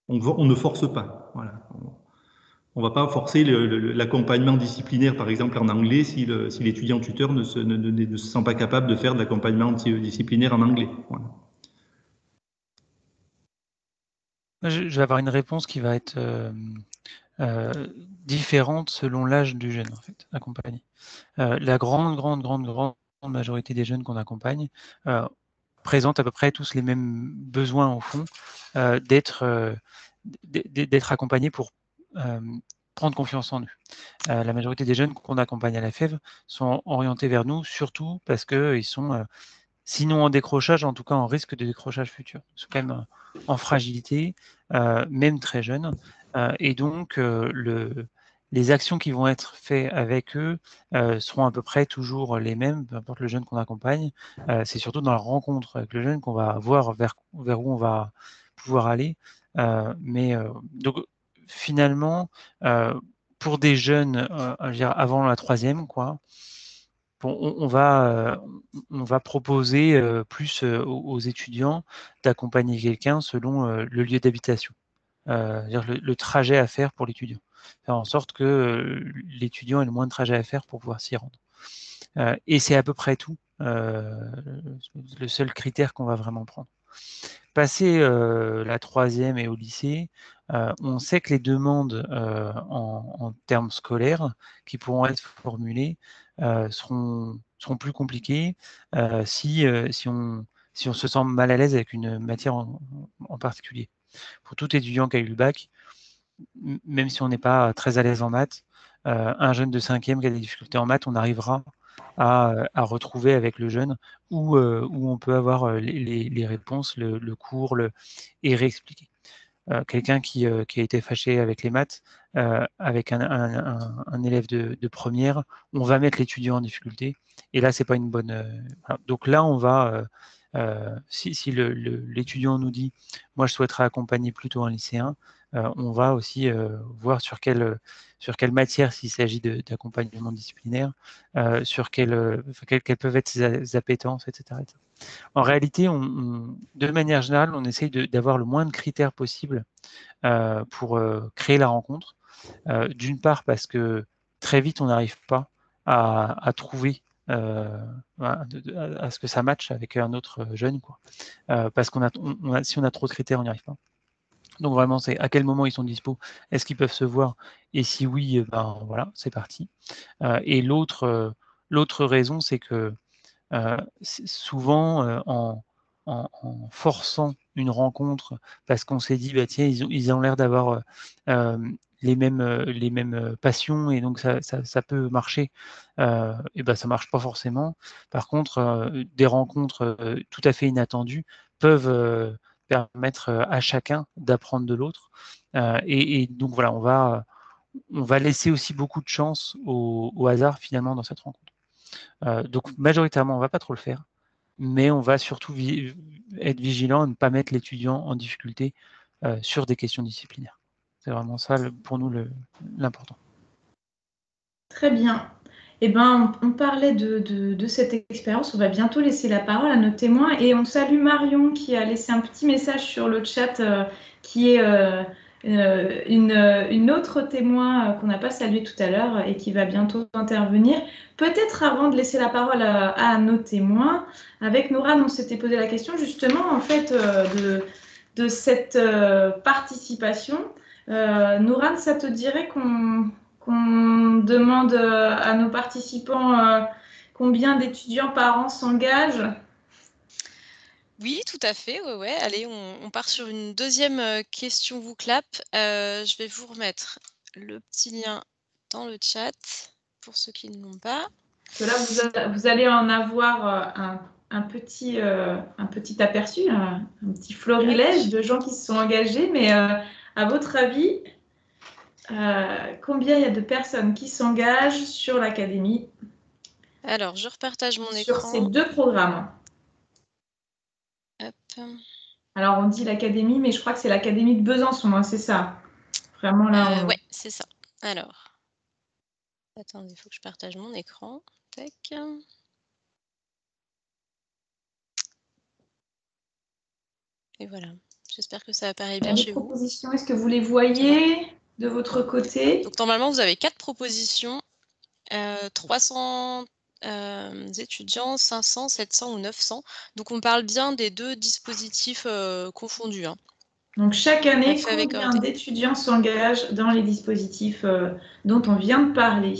On ne force pas. Voilà. On ne va pas forcer l'accompagnement disciplinaire, par exemple en anglais, si l'étudiant tuteur ne se sent pas capable de faire de l'accompagnement disciplinaire en anglais. Voilà. Je vais avoir une réponse qui va être différente selon l'âge du jeune, en fait, accompagné. La grande majorité des jeunes qu'on accompagne présentent à peu près tous les mêmes besoins au fond, d'être accompagnés pour prendre confiance en eux. La majorité des jeunes qu'on accompagne à la FEV sont orientés vers nous, surtout parce qu'ils sont, sinon en décrochage, en tout cas en risque de décrochage futur. Ils sont quand même en fragilité, même très jeunes. Et donc, les actions qui vont être faites avec eux seront à peu près toujours les mêmes, peu importe le jeune qu'on accompagne. C'est surtout dans la rencontre avec le jeune qu'on va voir vers où on va pouvoir aller. Donc, finalement, pour des jeunes, je veux dire, avant la troisième, quoi, bon, on va proposer plus aux étudiants d'accompagner quelqu'un selon le lieu d'habitation, le trajet à faire pour l'étudiant. Faire en sorte que l'étudiant ait le moins de trajet à faire pour pouvoir s'y rendre. Et c'est à peu près tout, le seul critère qu'on va vraiment prendre. Passé la troisième et au lycée, on sait que les demandes en termes scolaires qui pourront être formulées seront plus compliquées si on se sent mal à l'aise avec une matière en particulier. Pour tout étudiant qui a eu le bac, même si on n'est pas très à l'aise en maths, un jeune de 5e qui a des difficultés en maths, on arrivera à retrouver avec le jeune où on peut avoir les réponses, le cours, et réexpliquer. Quelqu'un qui a été fâché avec les maths, avec un élève de première, on va mettre l'étudiant en difficulté. Et là, c'est pas une bonne. Voilà. Donc là, on va. Si l'étudiant nous dit, moi, je souhaiterais accompagner plutôt un lycéen, on va aussi voir sur quelle matière, s'il s'agit d'accompagnement disciplinaire, sur quelles peuvent être ses appétences, etc. En réalité, de manière générale, on essaye d'avoir le moins de critères possible pour créer la rencontre. D'une part parce que très vite, on n'arrive pas à trouver, à ce que ça matche avec un autre jeune, quoi. Parce si on a trop de critères, on n'y arrive pas. Donc vraiment, c'est à quel moment ils sont dispo, est-ce qu'ils peuvent se voir, et si oui, ben voilà, c'est parti. Et l'autre raison, c'est que souvent, en forçant une rencontre, parce qu'on s'est dit, bah, tiens, ils ont l'air d'avoir les mêmes passions, et donc ça peut marcher, et ben ça marche pas forcément. Par contre, des rencontres tout à fait inattendues peuvent permettre à chacun d'apprendre de l'autre. Et donc voilà, on va laisser aussi beaucoup de chance au hasard finalement dans cette rencontre. Donc majoritairement, on ne va pas trop le faire, mais on va surtout être vigilant à ne pas mettre l'étudiant en difficulté sur des questions disciplinaires. C'est vraiment ça, pour nous, l'important. Très bien. Eh ben, on parlait de cette expérience. On va bientôt laisser la parole à nos témoins. Et on salue Marion qui a laissé un petit message sur le chat qui est une autre témoin qu'on n'a pas salué tout à l'heure et qui va bientôt intervenir. Peut-être avant de laisser la parole à nos témoins, avec Nourane, on s'était posé la question justement en fait de cette participation. Nourane, ça te dirait qu'on demande à nos participants combien d'étudiants par an s'engagent? Oui, tout à fait. Ouais, ouais. Allez, on part sur une deuxième question WooClap. Je vais vous remettre le petit lien dans le chat pour ceux qui ne l'ont pas. Parce que là, vous allez en avoir un petit aperçu, un petit florilège de gens qui se sont engagés. Mais à votre avis, combien il y a de personnes qui s'engagent sur l'académie? Alors, je repartage mon sur écran. ces deux programmes. Hop. Alors, on dit l'académie, mais je crois que c'est l'académie de Besançon, hein, c'est ça. Vraiment là. Ouais, c'est ça. Alors, attendez, il faut que je partage mon écran. Tac. Et voilà. J'espère que ça apparaît bien chez vous. Propositions, est-ce que vous les voyez de votre côté? Donc, normalement, vous avez 4 propositions. 300 étudiants, 500, 700 ou 900. Donc, on parle bien des deux dispositifs confondus. Hein. Donc, chaque année, combien d'étudiants s'engagent dans les dispositifs dont on vient de parler?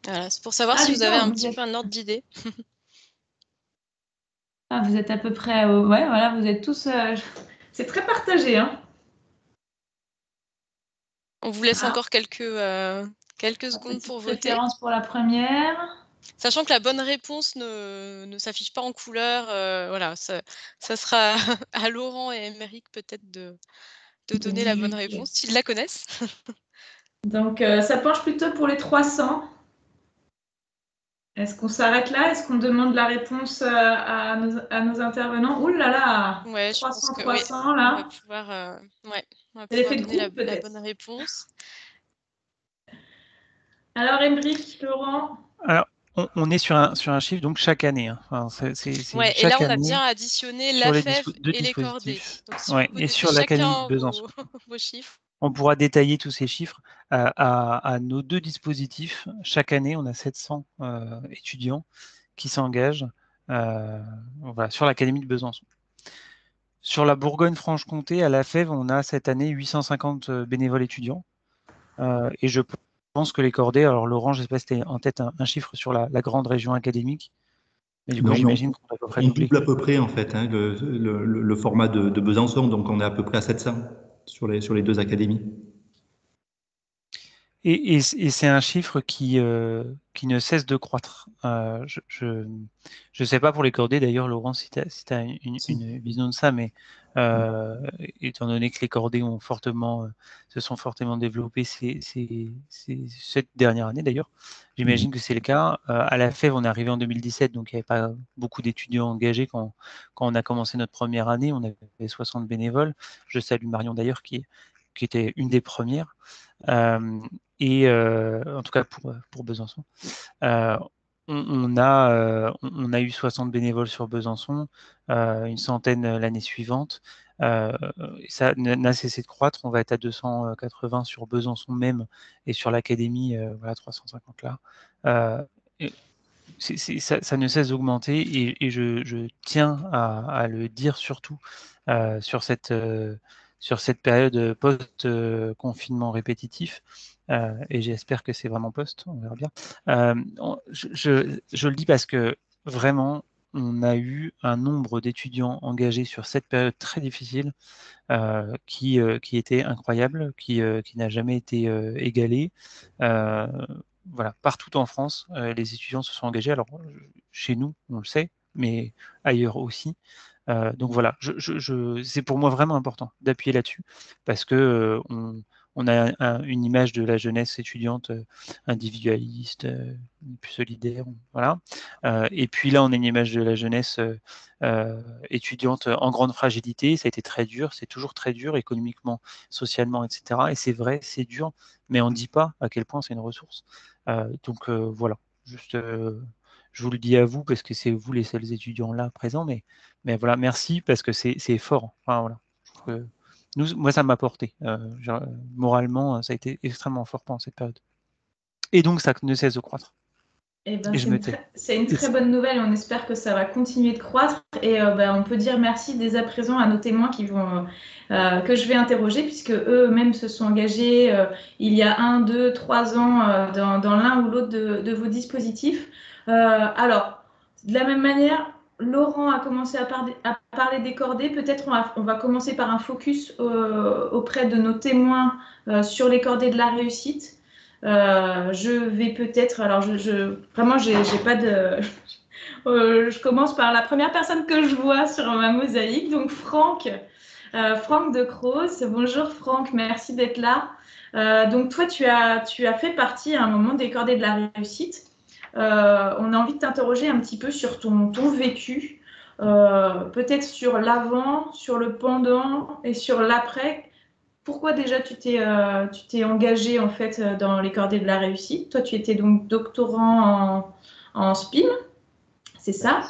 Voilà, c'est pour savoir si vous avez un petit peu un ordre d'idée. Vous êtes à peu près... ouais, voilà, vous êtes tous... c'est très partagé. Hein. On vous laisse encore quelques secondes pour voter. Préférence pour la première. Sachant que la bonne réponse ne s'affiche pas en couleur, voilà, ça sera à Laurent et Émeric peut-être de donner la bonne réponse, s'ils la connaissent. Donc, ça penche plutôt pour les 300. Est-ce qu'on s'arrête là? Est-ce qu'on demande la réponse à nos intervenants? Ouh là là, ouais, 300, je pense que 300 oui, là. On va pouvoir donner la bonne réponse. Alors, Émeric, Laurent? Alors, on est sur un chiffre, donc chaque année. Hein. Enfin, ouais, et là, on a bien additionné la FEV et les cordées. Donc, si vous et sur l'académie de Besançon. vos chiffres. On pourra détailler tous ces chiffres. À nos deux dispositifs, chaque année, on a 700 étudiants qui s'engagent voilà, sur l'académie de Besançon. Sur la Bourgogne-Franche-Comté, à la FEV, on a cette année 850 bénévoles étudiants. Et je pense que les cordées, alors Laurent, je ne sais pas si tu as en tête un chiffre sur la grande région académique, mais du coup, j'imagine qu'on va à peu près doubler. On double à peu près, en fait, hein, le format de Besançon, donc on est à peu près à 700 sur les deux académies. Et c'est un chiffre qui ne cesse de croître. Je ne sais pas pour les cordées, d'ailleurs, Laurent, si tu as une vision de ça, mais étant donné que les cordées se sont fortement développées cette dernière année, d'ailleurs, j'imagine que c'est le cas. À la FEV, on est arrivé en 2017, donc il n'y avait pas beaucoup d'étudiants engagés quand on a commencé notre première année. On avait 60 bénévoles. Je salue Marion, d'ailleurs, qui était une des premières. Et en tout cas pour Besançon. on a eu 60 bénévoles sur Besançon, une centaine l'année suivante. Ça n'a cessé de croître. On va être à 280 sur Besançon même et sur l'académie, voilà, 350 là. Ça ne cesse d'augmenter et je tiens à le dire surtout sur cette période post-confinement répétitif. Et j'espère que c'est vraiment post, on verra bien. Je le dis parce que vraiment, on a eu un nombre d'étudiants engagés sur cette période très difficile qui était incroyable, qui n'a jamais été égalé. Voilà, partout en France, les étudiants se sont engagés. Alors, chez nous, on le sait, mais ailleurs aussi. Donc voilà, c'est pour moi vraiment important d'appuyer là-dessus parce que on a une image de la jeunesse étudiante individualiste, plus solidaire, voilà. Et puis là, on a une image de la jeunesse étudiante en grande fragilité. Ça a été très dur, c'est toujours très dur économiquement, socialement, etc. Et c'est vrai, c'est dur, mais on ne dit pas à quel point c'est une ressource. Donc voilà, juste, je vous le dis à vous parce que c'est vous les seuls étudiants là présents, mais voilà, merci parce que c'est fort. Enfin, voilà. Moi, ça m'a porté. Moralement, ça a été extrêmement fort pendant cette période. Et donc, ça ne cesse de croître. Eh ben, Et je me tais. c'est une très bonne nouvelle. On espère que ça va continuer de croître. Et on peut dire merci dès à présent à nos témoins que je vais interroger, puisque eux-mêmes se sont engagés il y a 1, 2, 3 ans dans l'un ou l'autre de vos dispositifs. Alors, de la même manière, Laurent a commencé à parler des cordées. Peut-être on va commencer par un focus auprès de nos témoins sur les cordées de la réussite. Je vais peut-être, alors vraiment, j'ai pas de. Je commence par la première personne que je vois sur ma mosaïque, donc Franck de Croos. Bonjour Franck, merci d'être là. Donc toi, tu as fait partie à un moment des cordées de la réussite. On a envie de t'interroger un petit peu sur ton vécu, peut-être sur l'avant, sur le pendant et sur l'après. Pourquoi déjà tu t'es engagé en fait dans les cordées de la réussite? Toi, tu étais donc doctorant en SPIM, c'est ça?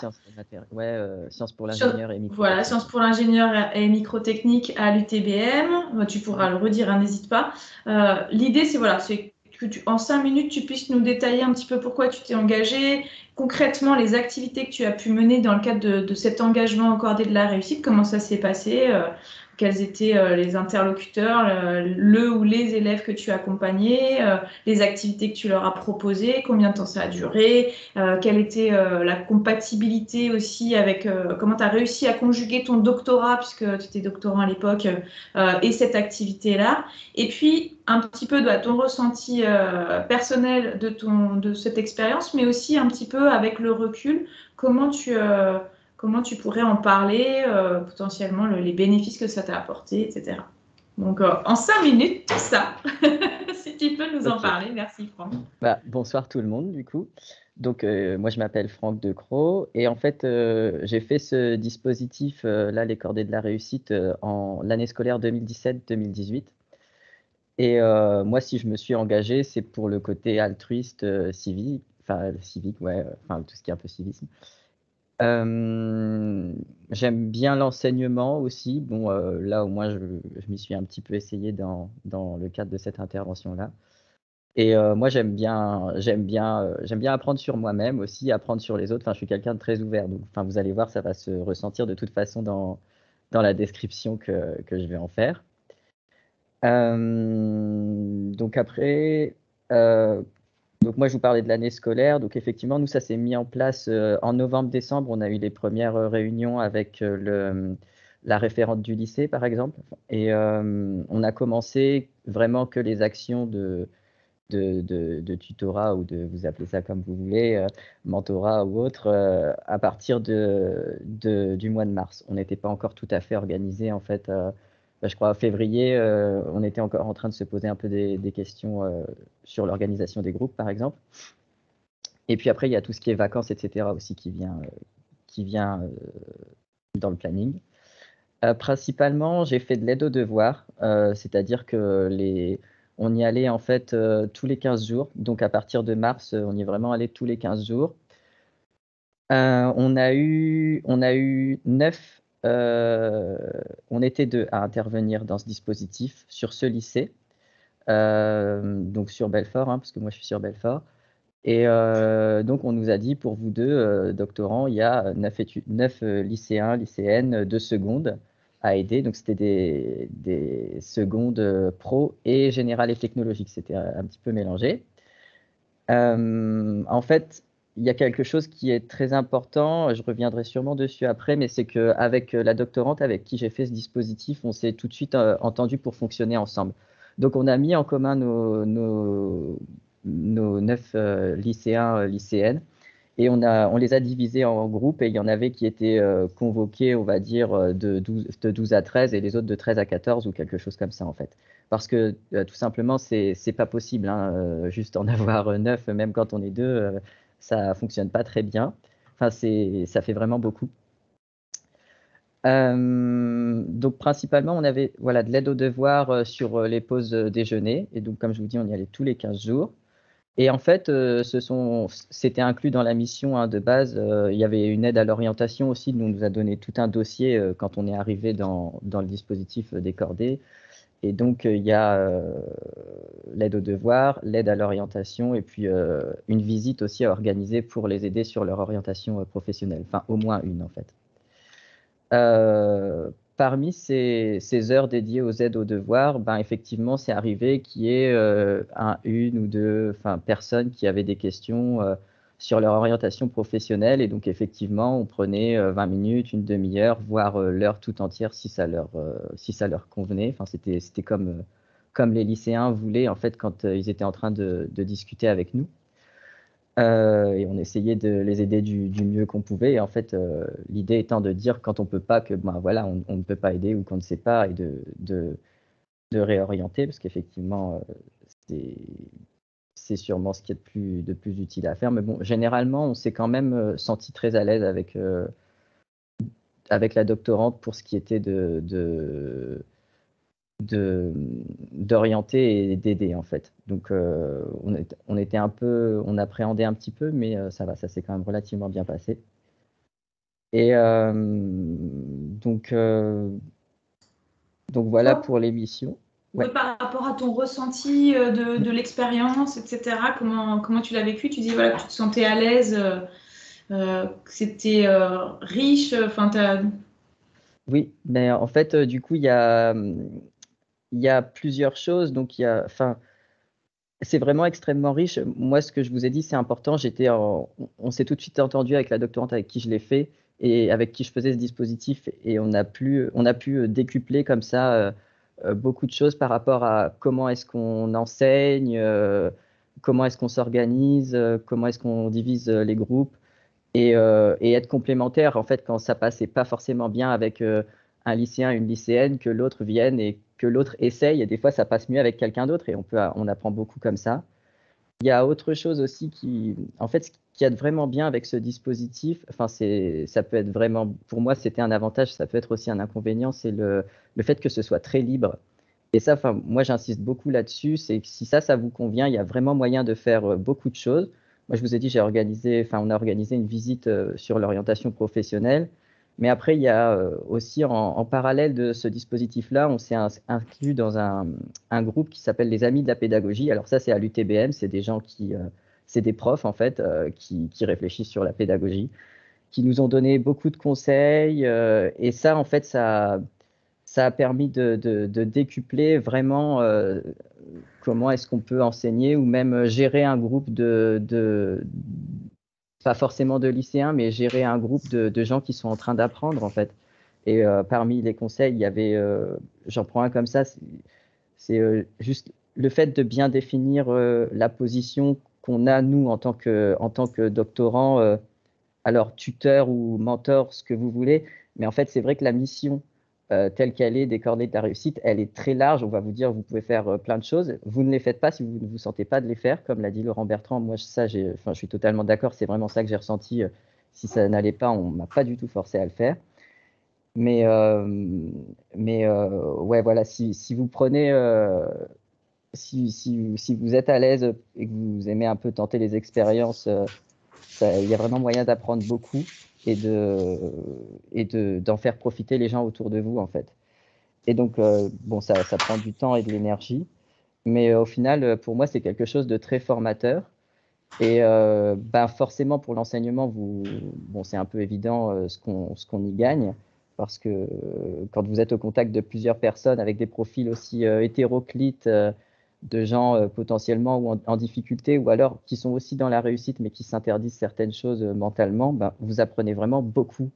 Sciences pour l'ingénieur et microtechnique. Voilà, Sciences pour l'ingénieur et microtechnique à l'UTBM. Tu pourras le redire, hein, n'hésite pas. L'idée, c'est que en 5 minutes, tu puisses nous détailler un petit peu pourquoi tu t'es engagé, concrètement les activités que tu as pu mener dans le cadre de cet engagement en cordée de la réussite, comment ça s'est passé, quels étaient les interlocuteurs, le ou les élèves que tu as accompagnés, les activités que tu leur as proposées, combien de temps ça a duré, quelle était la compatibilité aussi avec comment tu as réussi à conjuguer ton doctorat, puisque tu étais doctorant à l'époque, et cette activité-là. Et puis, un petit peu de ton ressenti personnel de cette expérience, mais aussi un petit peu avec le recul, comment tu pourrais en parler, potentiellement les bénéfices que ça t'a apporté, etc. Donc, en 5 minutes, tout ça. Si tu peux nous en parler. Merci, Franck. Bonsoir tout le monde, du coup. Donc, moi, je m'appelle Franck de Croos et en fait, j'ai fait ce dispositif, là, les cordées de la réussite, en l'année scolaire 2017-2018. Et moi, si je me suis engagé, c'est pour le côté altruiste, civique, tout ce qui est un peu civisme. J'aime bien l'enseignement aussi. Bon, là, au moins, je m'y suis un petit peu essayé dans le cadre de cette intervention-là. Et moi, j'aime bien apprendre sur moi-même aussi, apprendre sur les autres. Enfin, je suis quelqu'un de très ouvert. Donc, enfin, vous allez voir, ça va se ressentir de toute façon dans la description que je vais en faire. Donc après, donc moi je vous parlais de l'année scolaire. Donc effectivement, nous ça s'est mis en place en novembre-décembre. On a eu les premières réunions avec la référente du lycée par exemple, et on a commencé vraiment que les actions de tutorat ou vous appelez ça comme vous voulez, mentorat ou autre, à partir du mois de mars. On n'était pas encore tout à fait organisé en fait. Je crois, en février, on était encore en train de se poser un peu des questions sur l'organisation des groupes, par exemple. Et puis après, il y a tout ce qui est vacances, etc. aussi qui vient dans le planning. Principalement, j'ai fait de l'aide aux devoirs, c'est-à-dire que on y allait en fait tous les 15 jours. Donc à partir de mars, on y est vraiment allé tous les 15 jours. On a eu 9, on était 2 à intervenir dans ce dispositif sur ce lycée, donc sur Belfort, hein, parce que moi je suis sur Belfort. Et donc on nous a dit, pour vous 2 doctorants, il y a 9 lycéens, lycéennes de seconde à aider. Donc c'était des secondes pro et générales et technologiques. C'était un petit peu mélangé. En fait, il y a quelque chose qui est très important, je reviendrai sûrement dessus après, mais c'est qu'avec la doctorante avec qui j'ai fait ce dispositif, on s'est tout de suite entendu pour fonctionner ensemble. Donc on a mis en commun nos 9 lycéens, lycéennes, et on les a divisés en groupes, et il y en avait qui étaient convoqués, on va dire, de 12 à 13, et les autres de 13 à 14, ou quelque chose comme ça, en fait. Parce que tout simplement, c'est pas possible, hein, juste en avoir 9, même quand on est 2, ça fonctionne pas très bien. Enfin, ça fait vraiment beaucoup. Donc principalement, on avait de l'aide aux devoirs sur les pauses déjeuner, et donc comme je vous dis, on y allait tous les 15 jours. Et en fait, c'était inclus dans la mission, hein, de base. Il y avait une aide à l'orientation aussi. Nous, on nous a donné tout un dossier quand on est arrivé dans le dispositif des cordées. Et donc, il y a l'aide aux devoirs, l'aide à l'orientation, et puis une visite aussi à organiser pour les aider sur leur orientation professionnelle. Enfin, au moins une, en fait. Parmi ces heures dédiées aux aides aux devoirs, ben, effectivement, c'est arrivé qu'il y ait une ou deux personnes qui avaient des questions sur leur orientation professionnelle. Et donc, effectivement, on prenait 20 minutes, une demi-heure, voire l'heure tout entière si ça leur convenait. Enfin, c'était comme les lycéens voulaient, en fait, quand ils étaient en train de discuter avec nous. Et on essayait de les aider du mieux qu'on pouvait. Et en fait, l'idée étant de dire quand on peut pas que voilà, on ne peut pas aider ou qu'on ne sait pas, et de réorienter, parce qu'effectivement, c'est sûrement ce qui est de plus utile à faire. Mais bon, généralement, on s'est quand même senti très à l'aise avec la doctorante pour ce qui était d'orienter et d'aider, en fait. Donc on était un peu, on appréhendait un petit peu, mais ça va, ça s'est quand même relativement bien passé. Et donc voilà pour l'émission. Ouais. Par rapport à ton ressenti de l'expérience, etc., comment tu l'as vécu? Tu dis voilà, que tu te sentais à l'aise, que c'était riche. Oui, mais en fait, du coup, il y a plusieurs choses. Donc, c'est vraiment extrêmement riche. Moi, ce que je vous ai dit, c'est important. On s'est tout de suite entendu avec la doctorante avec qui je l'ai fait et avec qui je faisais ce dispositif, et on a pu décupler comme ça beaucoup de choses par rapport à comment est-ce qu'on enseigne, comment est-ce qu'on s'organise, comment est-ce qu'on divise les groupes, et être complémentaire, en fait, quand ça passait pas forcément bien avec un lycéen, une lycéenne, que l'autre vienne et que l'autre essaye, et des fois ça passe mieux avec quelqu'un d'autre, et on apprend beaucoup comme ça. Il y a autre chose aussi en fait, ce qui est vraiment bien avec ce dispositif, enfin, ça peut être vraiment, pour moi, c'était un avantage, ça peut être aussi un inconvénient, c'est le fait que ce soit très libre. Et ça, enfin, moi, j'insiste beaucoup là-dessus, c'est que si ça vous convient, il y a vraiment moyen de faire beaucoup de choses. Moi, je vous ai dit, on a organisé une visite sur l'orientation professionnelle. Mais après, il y a aussi, en parallèle de ce dispositif-là, on s'est inclus dans un groupe qui s'appelle les Amis de la pédagogie. Alors ça, c'est à l'UTBM, c'est des gens c'est des profs, en fait, qui réfléchissent sur la pédagogie, qui nous ont donné beaucoup de conseils. Et ça, en fait, ça a permis de décupler vraiment comment est-ce qu'on peut enseigner, ou même gérer un groupe pas forcément de lycéens, mais gérer un groupe de gens qui sont en train d'apprendre, en fait. Et parmi les conseils, il y avait, j'en prends un comme ça, c'est juste le fait de bien définir la position qu'on a, nous, en tant que doctorant, alors tuteur ou mentor, ce que vous voulez. Mais en fait, c'est vrai que la mission telle qu'elle est des coordonnées de la réussite, elle est très large. On va vous dire, vous pouvez faire plein de choses. Vous ne les faites pas si vous ne vous sentez pas de les faire, comme l'a dit Laurent Bertrand. Moi, je suis totalement d'accord. C'est vraiment ça que j'ai ressenti. Si ça n'allait pas, on ne m'a pas du tout forcé à le faire. Mais ouais, voilà, si vous prenez, si vous êtes à l'aise et que vous aimez un peu tenter les expériences il y a vraiment moyen d'apprendre beaucoup et d'en faire profiter les gens autour de vous, en fait. Et donc, bon, ça prend du temps et de l'énergie, mais au final, pour moi, c'est quelque chose de très formateur. Et ben forcément, pour l'enseignement, bon, c'est un peu évident ce qu'on y gagne, parce que quand vous êtes au contact de plusieurs personnes avec des profils aussi hétéroclites, de gens potentiellement ou en difficulté, ou alors qui sont aussi dans la réussite, mais qui s'interdisent certaines choses mentalement, ben, vous apprenez vraiment beaucoup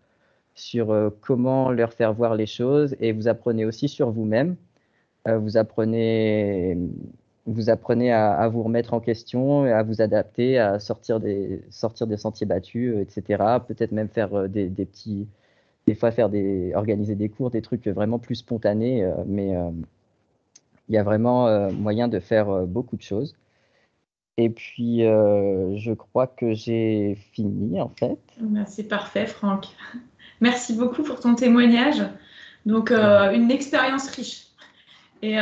sur comment leur faire voir les choses, et vous apprenez aussi sur vous-même. Vous apprenez à vous remettre en question, à vous adapter, à sortir des sentiers battus, etc. Peut-être même faire des fois organiser des cours, des trucs vraiment plus spontanés, mais il y a vraiment moyen de faire beaucoup de choses. Et puis, je crois que j'ai fini, en fait. C'est parfait, Franck. Merci beaucoup pour ton témoignage. Donc, une expérience riche. Et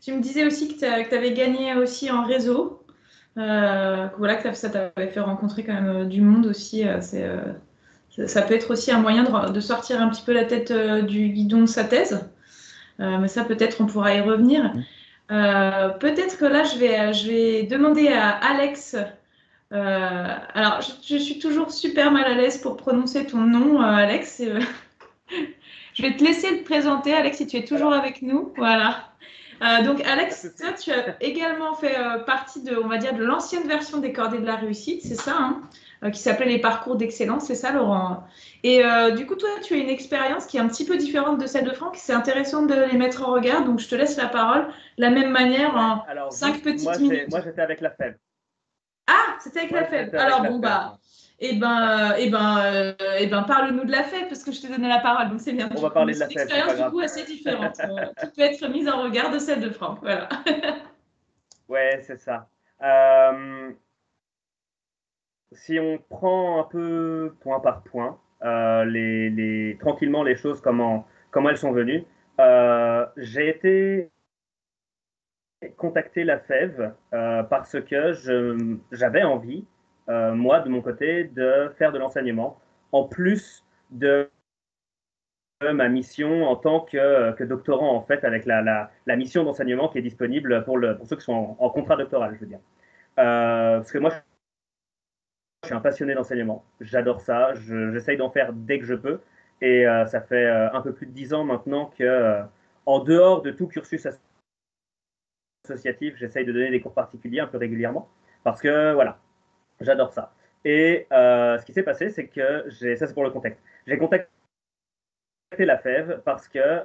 tu me disais aussi que tu avais gagné aussi en réseau. Voilà, que ça t'avait fait rencontrer quand même du monde aussi. Ça peut être aussi un moyen de sortir un petit peu la tête du guidon de sa thèse. Mais ça, peut-être, on pourra y revenir. Peut-être que là, je vais demander à Alex. Alors, je suis toujours super mal à l'aise pour prononcer ton nom, Alex. Je vais te laisser te présenter, Alex, si tu es toujours avec nous. Voilà. Donc, Alex, toi, tu as également fait partie de, on va dire, de l'ancienne version des Cordées de la réussite, c'est ça, hein, qui s'appelait les parcours d'excellence, c'est ça, Laurent? Et du coup, toi, tu as une expérience qui est un petit peu différente de celle de Franck. C'est intéressant de les mettre en regard. Donc, je te laisse la parole de la même manière en 5 petites minutes. Moi, j'étais avec la FEB. Ah, c'était avec la FEB. Alors, bon, bah. Parle-nous de la FEB parce que je t'ai donné la parole, donc c'est bien. On va parler de la FEB. C'est une expérience du coup assez différente qui peut être mise en regard de celle de Franck. Voilà. Ouais, c'est ça. Si on prend un peu point par point, tranquillement les choses, comment elles sont venues, j'ai été contacter la FEV parce que j'avais envie, moi, de mon côté, de faire de l'enseignement, en plus de ma mission en tant que doctorant, en fait, avec la mission d'enseignement qui est disponible pour ceux qui sont en contrat doctoral, je veux dire. Parce que moi, je suis un passionné d'enseignement, j'adore ça, j'essaye d'en faire dès que je peux, et ça fait un peu plus de 10 ans maintenant que, en dehors de tout cursus associatif, j'essaye de donner des cours particuliers un peu régulièrement, parce que, voilà, j'adore ça. Et ce qui s'est passé, c'est que ça c'est pour le contexte, j'ai contacté la FEV parce que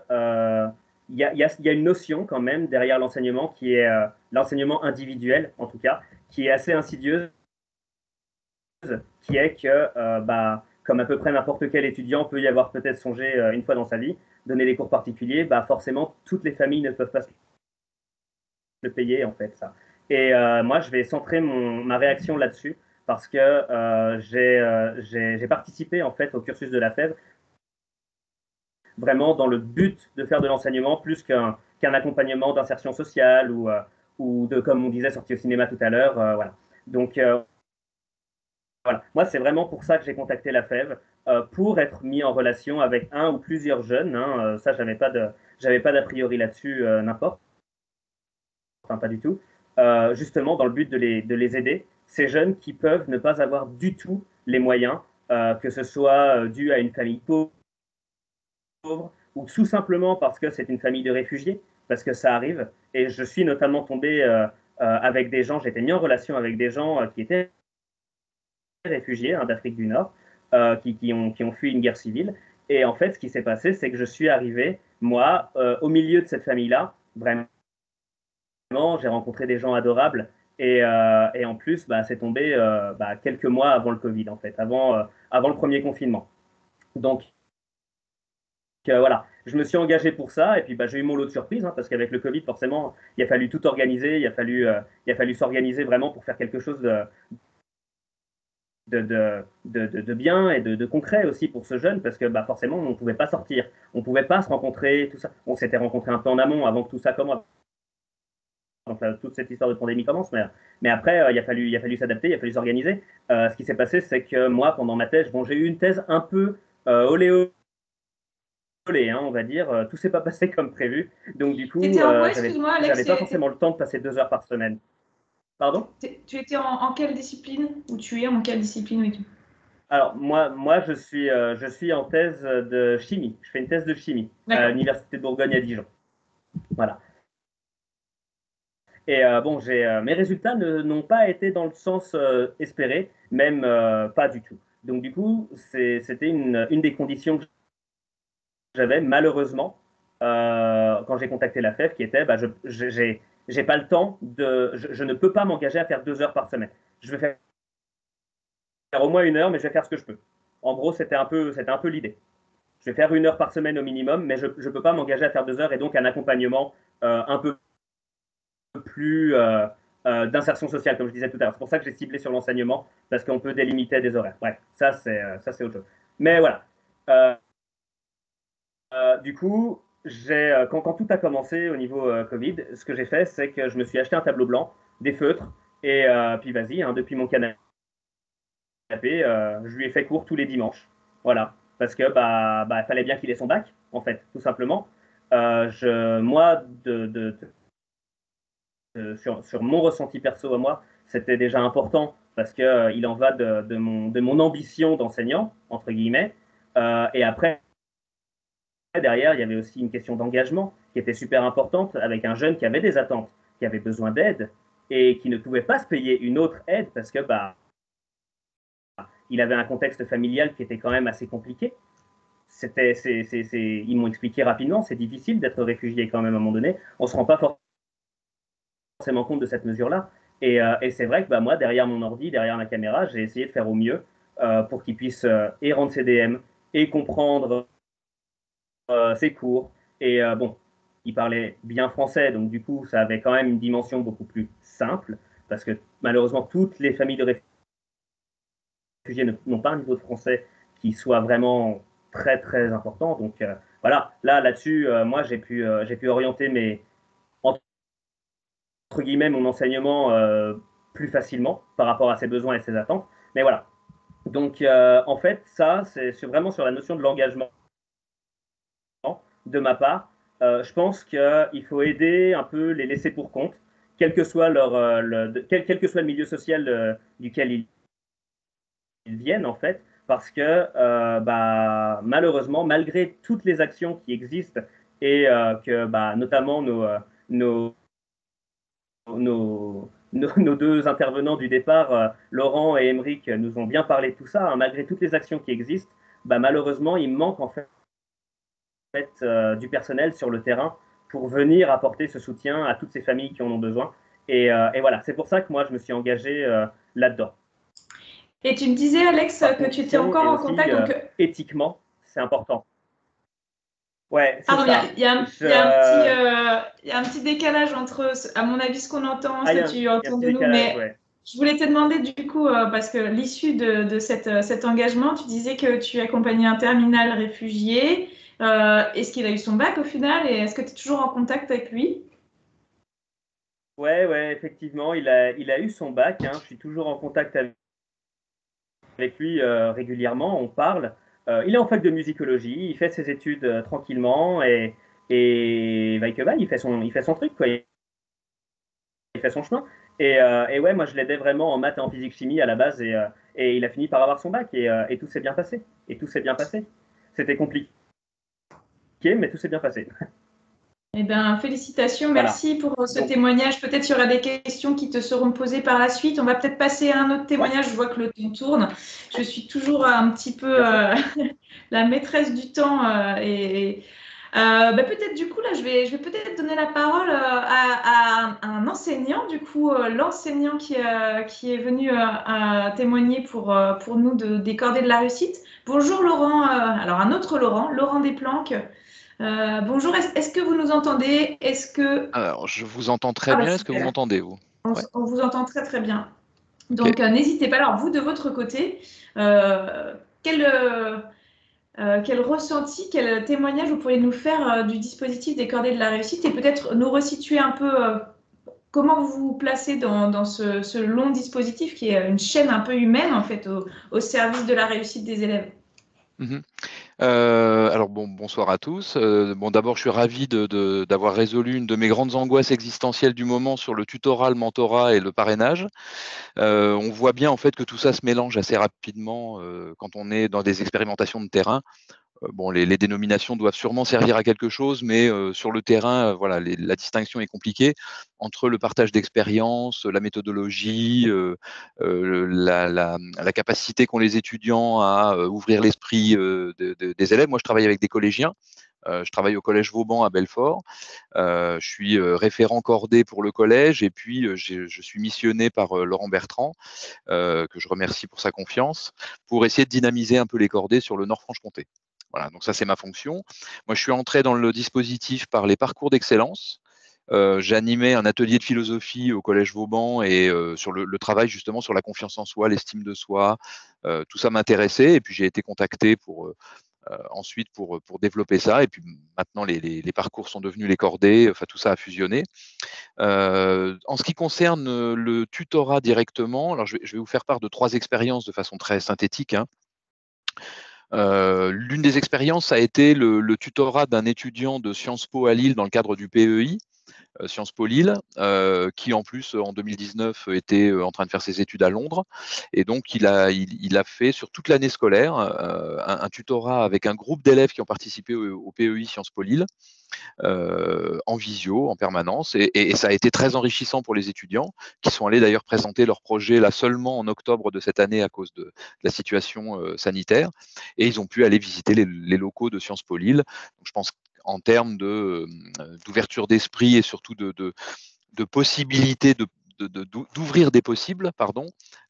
il y a une notion quand même derrière l'enseignement qui est l'enseignement individuel, en tout cas, qui est assez insidieuse, qui est que, comme à peu près n'importe quel étudiant peut y avoir peut-être songé une fois dans sa vie, donner des cours particuliers, forcément, toutes les familles ne peuvent pas se le payer, en fait, ça. Et moi, je vais centrer ma réaction là-dessus, parce que j'ai participé, en fait, au cursus de la FEV, vraiment dans le but de faire de l'enseignement plus qu'un accompagnement d'insertion sociale ou de, comme on disait, sortie au cinéma tout à l'heure. Voilà. Donc, voilà. Moi, c'est vraiment pour ça que j'ai contacté la FEV, pour être mis en relation avec un ou plusieurs jeunes. Hein, ça, j'avais pas d'a priori là-dessus, n'importe. Enfin, pas du tout. Justement, dans le but de les aider, ces jeunes qui peuvent ne pas avoir du tout les moyens, que ce soit dû à une famille pauvre, ou tout simplement parce que c'est une famille de réfugiés, parce que ça arrive. Et je suis notamment tombé avec des gens, j'étais mis en relation avec des gens qui étaient réfugiés d'Afrique du Nord, qui ont fui une guerre civile. Et en fait, ce qui s'est passé, c'est que je suis arrivé, moi, au milieu de cette famille-là, vraiment, j'ai rencontré des gens adorables. Et en plus, c'est tombé quelques mois avant le Covid, en fait, avant le premier confinement. Donc, voilà, je me suis engagé pour ça, et puis j'ai eu mon lot de surprises, parce qu'avec le Covid, forcément, il a fallu tout organiser, il a fallu s'organiser vraiment pour faire quelque chose de bien et de concret aussi pour ce jeune, parce que forcément, on ne pouvait pas sortir, on ne pouvait pas se rencontrer, tout ça. On s'était rencontrés un peu en amont, avant que tout ça commence, Donc toute cette histoire de pandémie commence, mais après, il a fallu s'adapter, il a fallu s'organiser. Ce qui s'est passé, c'est que moi, pendant ma thèse, j'ai eu une thèse un peu olé olé, hein, on va dire. Tout s'est pas passé comme prévu. Donc du coup, j'avais pas forcément le temps de passer 2 heures par semaine. Pardon? Tu étais en quelle discipline? Ou tu es en quelle discipline? Oui. Alors, moi je suis en thèse de chimie. Je fais une thèse de chimie à l'Université de Bourgogne à Dijon. Voilà. Et bon, mes résultats n'ont pas été dans le sens espéré, même pas du tout. Donc du coup, c'était une des conditions que j'avais malheureusement quand j'ai contacté la FEF, qui était, j'ai pas le temps je ne peux pas m'engager à faire 2 heures par semaine. Je vais faire au moins 1 heure, mais je vais faire ce que je peux. En gros, c'était un peu l'idée. Je vais faire 1 heure par semaine au minimum, mais je ne peux pas m'engager à faire 2 heures, et donc un accompagnement un peu plus d'insertion sociale, comme je disais tout à l'heure. C'est pour ça que j'ai ciblé sur l'enseignement, parce qu'on peut délimiter des horaires. Bref, ça c'est autre chose. Mais voilà. Du coup, quand tout a commencé au niveau Covid, ce que j'ai fait, c'est que je me suis acheté un tableau blanc, des feutres, et puis vas-y, hein, depuis mon canapé, je lui ai fait cours tous les dimanches. Voilà. Parce que il fallait bien qu'il ait son bac, en fait, tout simplement. Moi, sur mon ressenti perso à moi, c'était déjà important parce qu'il en va de mon ambition d'enseignant, entre guillemets. Et après, derrière, il y avait aussi une question d'engagement qui était super importante avec un jeune qui avait des attentes, qui avait besoin d'aide et qui ne pouvait pas se payer une autre aide parce que il avait un contexte familial qui était quand même assez compliqué. Ils m'ont expliqué rapidement, c'est difficile d'être réfugié quand même à un moment donné. On ne se rend pas forcément compte de cette mesure-là. Et c'est vrai que moi, derrière mon ordi, derrière ma caméra, j'ai essayé de faire au mieux pour qu'il puisse et rendre ses DM et comprendre ses cours. Et bon, il parlait bien français, donc du coup, ça avait quand même une dimension beaucoup plus simple, parce que malheureusement, toutes les familles de réfugiés n'ont pas un niveau de français qui soit vraiment très, très important. Donc voilà, là-dessus, moi, j'ai pu orienter entre guillemets, mon enseignement plus facilement par rapport à ses besoins et ses attentes. Mais voilà. Donc, en fait, ça, c'est vraiment sur la notion de l'engagement de ma part. Je pense qu'il faut aider un peu les laisser pour compte, quel que soit quel que soit le milieu social duquel ils viennent, en fait, parce que malheureusement, malgré toutes les actions qui existent et que notamment nos 2 intervenants du départ, Laurent et Émeric, nous ont bien parlé de tout ça. Hein. Malgré toutes les actions qui existent, malheureusement, il manque en fait du personnel sur le terrain pour venir apporter ce soutien à toutes ces familles qui en ont besoin. Et voilà, c'est pour ça que moi, je me suis engagé là-dedans. Et tu me disais, Alex, que tu étais encore en contact. Donc éthiquement, c'est important. Ouais, pardon, il y a un petit décalage entre, à mon avis, ce qu'on entend, ce que tu entends de nous. Mais je voulais te demander du coup, parce que l'issue de cet engagement, tu disais que tu accompagnais un terminal réfugié. Est-ce qu'il a eu son bac au final et est-ce que tu es toujours en contact avec lui? Ouais, effectivement, il a eu son bac. Hein. Je suis toujours en contact avec lui régulièrement. On parle. Il est en fac de musicologie. Il fait ses études tranquillement et il fait son truc, quoi. Il fait son chemin. Et ouais, moi, je l'aidais vraiment en maths et en physique-chimie à la base et il a fini par avoir son bac et tout s'est bien passé. C'était compliqué, mais tout s'est bien passé. Eh bien, félicitations, merci pour ce témoignage. Peut-être qu'il y aura des questions qui te seront posées par la suite. On va peut-être passer à un autre témoignage. Je vois que le temps tourne. Je suis toujours un petit peu la maîtresse du temps. Peut-être du coup, là, je vais peut-être donner la parole à un enseignant. Du coup, l'enseignant qui est venu témoigner pour nous des cordées de la réussite. Bonjour Laurent. Alors, un autre Laurent Desplanques. Bonjour, est-ce que vous nous entendez? Alors, je vous entends très bien. Est-ce que vous m'entendez, vous? On vous entend très très bien. Donc, n'hésitez pas. Alors, vous, de votre côté, quel ressenti, quel témoignage vous pourriez nous faire du dispositif des cordées de la réussite et peut-être nous resituer un peu comment vous vous placez dans ce long dispositif qui est une chaîne un peu humaine, en fait, au service de la réussite des élèves? Alors bonsoir à tous. D'abord, je suis ravi d'avoir résolu une de mes grandes angoisses existentielles du moment sur le tutorat, le mentorat et le parrainage. On voit bien en fait que tout ça se mélange assez rapidement quand on est dans des expérimentations de terrain. Les dénominations doivent sûrement servir à quelque chose, mais sur le terrain, la distinction est compliquée entre le partage d'expérience, la méthodologie, la capacité qu'ont les étudiants à ouvrir l'esprit des élèves. Moi, je travaille avec des collégiens. Je travaille au collège Vauban à Belfort. Je suis référent cordé pour le collège et puis je suis missionné par Laurent Bertrand, que je remercie pour sa confiance, pour essayer de dynamiser un peu les cordées sur le Nord-Franche-Comté. Voilà, donc ça c'est ma fonction. Moi je suis entré dans le dispositif par les parcours d'excellence. J'animais un atelier de philosophie au collège Vauban et sur le travail justement sur la confiance en soi, l'estime de soi, tout ça m'intéressait et puis j'ai été contacté ensuite pour développer ça et puis maintenant les parcours sont devenus les cordées, enfin tout ça a fusionné. En ce qui concerne le tutorat directement, alors je vais vous faire part de 3 expériences de façon très synthétique, hein. L'une des expériences a été le tutorat d'un étudiant de Sciences Po à Lille dans le cadre du PEI, Sciences Po Lille, qui en plus en 2019 était en train de faire ses études à Londres. Et donc il a fait sur toute l'année scolaire un tutorat avec un groupe d'élèves qui ont participé au PEI Sciences Po Lille. En visio, en permanence, et ça a été très enrichissant pour les étudiants qui sont allés d'ailleurs présenter leur projet là seulement en octobre de cette année à cause de la situation sanitaire, et ils ont pu aller visiter les locaux de Sciences Po Lille. Donc, je pense qu'en termes d'ouverture d'esprit et surtout de possibilités d'ouvrir des possibles, pardon,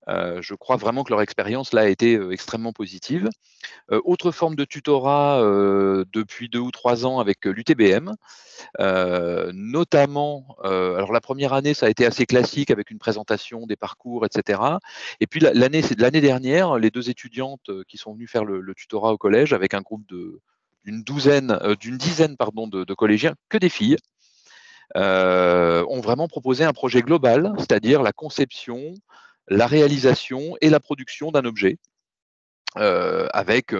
je crois vraiment que leur expérience là a été extrêmement positive. Autre forme de tutorat depuis 2 ou 3 ans avec l'UTBM, notamment, alors la première année ça a été assez classique avec une présentation des parcours, etc. Et puis l'année dernière, les 2 étudiantes qui sont venues faire le tutorat au collège avec un groupe d'une dizaine de collégiens, que des filles, ont vraiment proposé un projet global, c'est-à-dire la conception, la réalisation et la production d'un objet. Avec,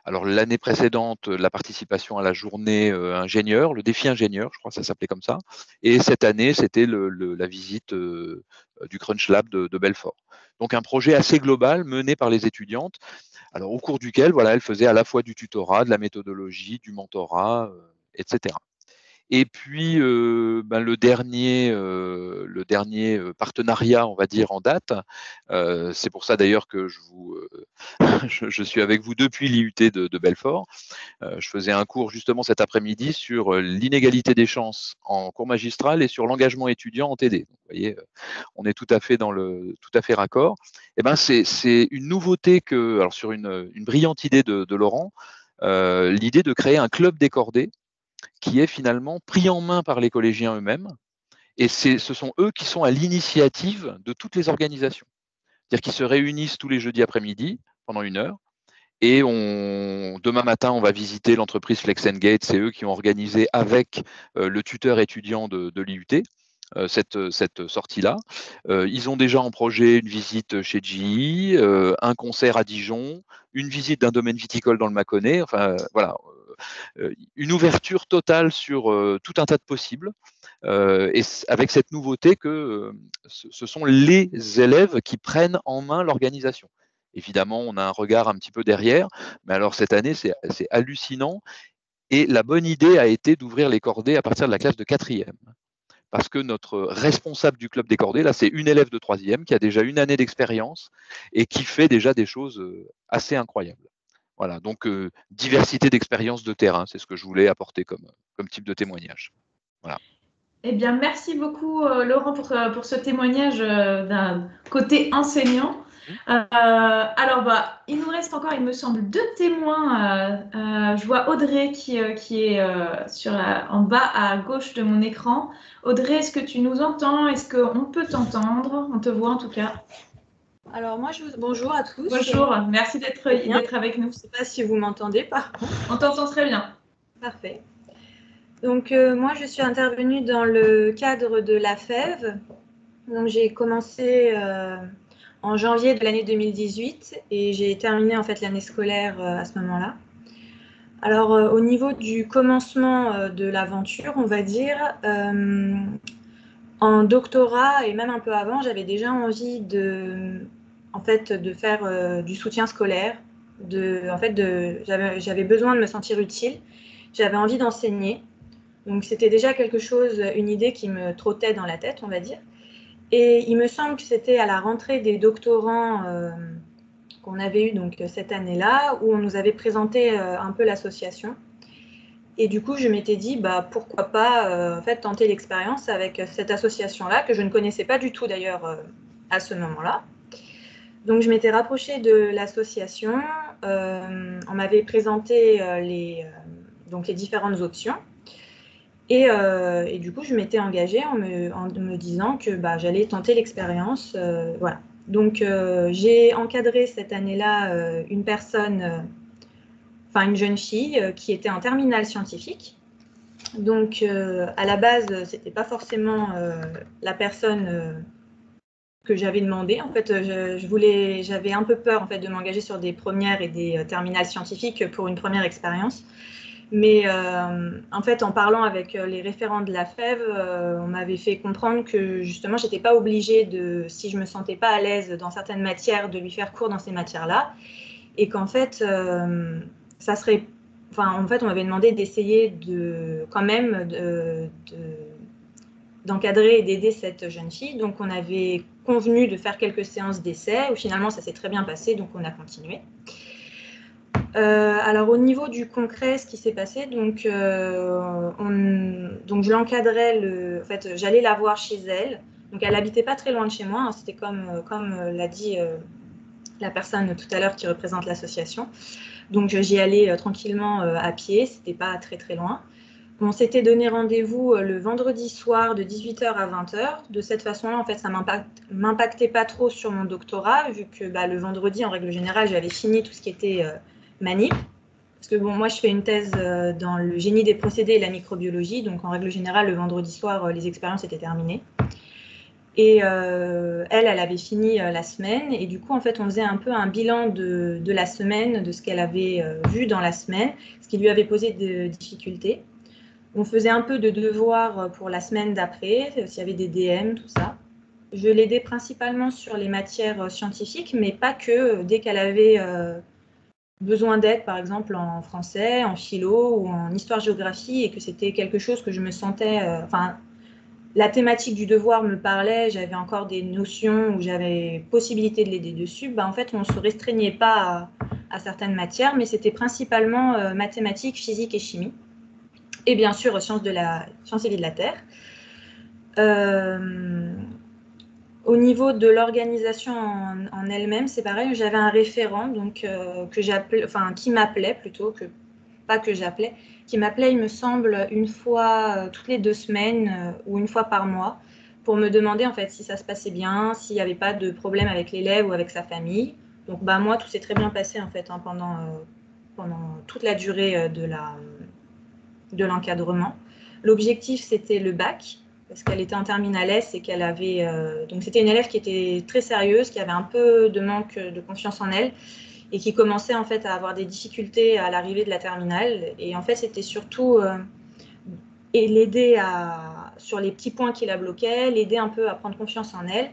alors l'année précédente, la participation à la journée ingénieur, le défi ingénieur, je crois que ça s'appelait comme ça. Et cette année, c'était la visite du Crunch Lab de Belfort. Donc un projet assez global mené par les étudiantes, alors au cours duquel, elles faisaient à la fois du tutorat, de la méthodologie, du mentorat, etc. Et puis le dernier partenariat, on va dire, en date, c'est pour ça d'ailleurs que je suis avec vous depuis l'IUT de Belfort. Je faisais un cours justement cet après-midi sur l'inégalité des chances en cours magistral et sur l'engagement étudiant en TD. Donc, vous voyez, on est tout à fait raccord. Et ben c'est une nouveauté alors sur une brillante idée de Laurent, l'idée de créer un club des cordées qui est finalement pris en main par les collégiens eux-mêmes. Et ce sont eux qui sont à l'initiative de toutes les organisations. C'est-à-dire qu'ils se réunissent tous les jeudis après-midi pendant 1 heure. Et demain matin, on va visiter l'entreprise Flex & Gate. C'est eux qui ont organisé avec le tuteur étudiant de l'IUT cette sortie-là. Ils ont déjà en projet une visite chez GE, un concert à Dijon, une visite d'un domaine viticole dans le Mâconnais. Enfin, voilà. Une ouverture totale sur tout un tas de possibles, et avec cette nouveauté que ce sont les élèves qui prennent en main l'organisation. Évidemment, on a un regard un petit peu derrière, mais alors cette année, c'est hallucinant, et la bonne idée a été d'ouvrir les cordées à partir de la classe de 4e. Parce que notre responsable du club des cordées, là, c'est une élève de 3e qui a déjà 1 année d'expérience et qui fait déjà des choses assez incroyables. Voilà, donc diversité d'expériences de terrain, c'est ce que je voulais apporter comme type de témoignage. Voilà. Eh bien, merci beaucoup Laurent pour ce témoignage d'un côté enseignant. Alors, il nous reste encore, il me semble, 2 témoins. Je vois Audrey qui est en bas à gauche de mon écran. Audrey, est-ce que tu nous entends? Est-ce qu'on peut t'entendre? On te voit en tout cas. Alors moi, bonjour à tous. Bonjour, merci d'être avec nous. Je ne sais pas si vous m'entendez par contre. On t'entend très bien. Parfait. Donc, moi, je suis intervenue dans le cadre de la FEV. Donc, j'ai commencé en janvier de l'année 2018 et j'ai terminé en fait l'année scolaire à ce moment-là. Alors, au niveau du commencement de l'aventure, on va dire, en doctorat et même un peu avant, j'avais déjà envie en fait, de faire du soutien scolaire. J'avais besoin de me sentir utile. J'avais envie d'enseigner. Donc, c'était déjà quelque chose, une idée qui me trottait dans la tête, on va dire. Et il me semble que c'était à la rentrée des doctorants qu'on avait eu donc cette année-là, où on nous avait présenté un peu l'association. Et du coup, je m'étais dit, bah, pourquoi pas en fait, tenter l'expérience avec cette association-là, que je ne connaissais pas du tout d'ailleurs à ce moment-là. Donc, je m'étais rapprochée de l'association. On m'avait présenté donc les différentes options. Et du coup, je m'étais engagée en me disant que bah, j'allais tenter l'expérience. Voilà. Donc, j'ai encadré cette année-là une personne, une jeune fille qui était en terminale scientifique. Donc, à la base, c'était pas forcément la personne que j'avais demandé. En fait, j'avais un peu peur en fait de m'engager sur des premières et des terminales scientifiques pour une première expérience. Mais en fait, en parlant avec les référents de la FEV, on m'avait fait comprendre que justement, j'étais pas obligée si je me sentais pas à l'aise dans certaines matières, de lui faire cours dans ces matières-là, et qu'en fait, ça serait, en fait, on m'avait demandé d'essayer quand même d'encadrer et d'aider cette jeune fille. Donc, on avait convenu de faire quelques séances d'essai, où finalement, ça s'est très bien passé, donc on a continué. Alors, au niveau du concret, ce qui s'est passé, donc je l'encadrais, en fait, j'allais la voir chez elle. Donc, elle n'habitait pas très loin de chez moi. Hein, c'était comme l'a dit la personne tout à l'heure qui représente l'association. Donc, j'y allais tranquillement à pied. C'était pas très, très loin. On s'était donné rendez-vous le vendredi soir de 18h à 20h. De cette façon-là, en fait, ça m'impactait pas trop sur mon doctorat, vu que bah, le vendredi, en règle générale, j'avais fini tout ce qui était manip. Parce que bon, moi, je fais une thèse dans le génie des procédés et la microbiologie. Donc, en règle générale, le vendredi soir, les expériences étaient terminées. Et elle avait fini la semaine. Et du coup, en fait, on faisait un peu un bilan de la semaine, de ce qu'elle avait vu dans la semaine, ce qui lui avait posé de difficultés. On faisait un peu de devoirs pour la semaine d'après, s'il y avait des DM, tout ça. Je l'aidais principalement sur les matières scientifiques, mais pas que. Dès qu'elle avait besoin d'aide, par exemple en français, en philo ou en histoire-géographie, et que c'était quelque chose que je me sentais... la thématique du devoir me parlait, j'avais encore des notions où j'avais possibilité de l'aider dessus, en fait, on ne se restreignait pas à certaines matières, mais c'était principalement mathématiques, physique et chimie. Et bien sûr, sciences et vie de la Terre. Au niveau de l'organisation en elle-même, c'est pareil, j'avais un référent donc, qui m'appelait plutôt, pas que j'appelais, qui m'appelait, il me semble, une fois toutes les 2 semaines ou une fois par mois pour me demander en fait si ça se passait bien, s'il n'y avait pas de problème avec l'élève ou avec sa famille. Donc moi, tout s'est très bien passé en fait pendant toute la durée de l'encadrement. L'objectif, c'était le bac, parce qu'elle était en terminale S et qu'elle avait... donc, c'était une élève qui était très sérieuse, qui avait un peu de manque de confiance en elle et qui commençait en fait à avoir des difficultés à l'arrivée de la terminale. Et en fait, c'était surtout l'aider sur les petits points qui la bloquaient, l'aider un peu à prendre confiance en elle.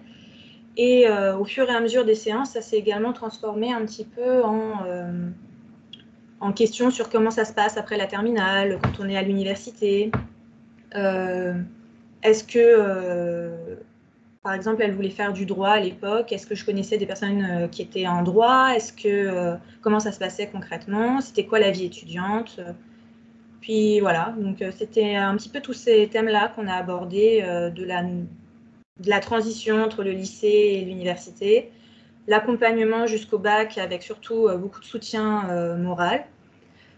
Et au fur et à mesure des séances, ça s'est également transformé un petit peu en question sur comment ça se passe après la terminale, quand on est à l'université. Est-ce que, par exemple, elle voulait faire du droit à l'époque? Est-ce que je connaissais des personnes qui étaient en droit? Comment ça se passait concrètement? C'était quoi la vie étudiante? Puis voilà, donc c'était un petit peu tous ces thèmes-là qu'on a abordés de la transition entre le lycée et l'université, l'accompagnement jusqu'au bac avec surtout beaucoup de soutien moral.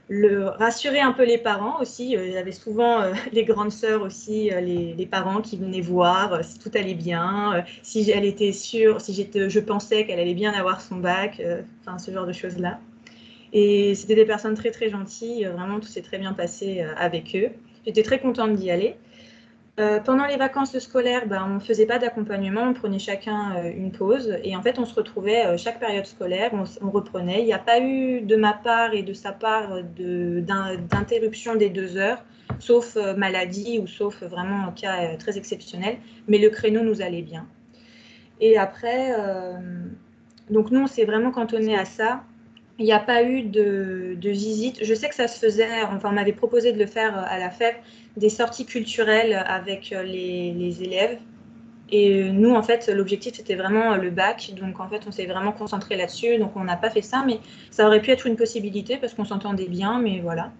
Rassurer un peu les parents aussi. Il y avait souvent les grandes sœurs aussi, les parents qui venaient voir si tout allait bien, si elle était sûre, si je pensais qu'elle allait bien avoir son bac, ce genre de choses-là. Et c'était des personnes très, très gentilles. Vraiment, tout s'est très bien passé avec eux. J'étais très contente d'y aller. Pendant les vacances scolaires, on ne faisait pas d'accompagnement, on prenait chacun une pause et en fait on se retrouvait chaque période scolaire, on reprenait. Il n'y a pas eu de ma part et de sa part d'interruption des 2 heures, sauf maladie ou sauf vraiment un cas très exceptionnel, mais le créneau nous allait bien. Et après, donc nous on s'est vraiment cantonné à ça. Il n'y a pas eu de visite. Je sais que ça se faisait, enfin on m'avait proposé de le faire à la FEV, des sorties culturelles avec les élèves. Et nous, en fait, l'objectif, c'était vraiment le bac. Donc, en fait, on s'est vraiment concentré là-dessus. Donc, on n'a pas fait ça, mais ça aurait pu être une possibilité parce qu'on s'entendait bien, mais voilà.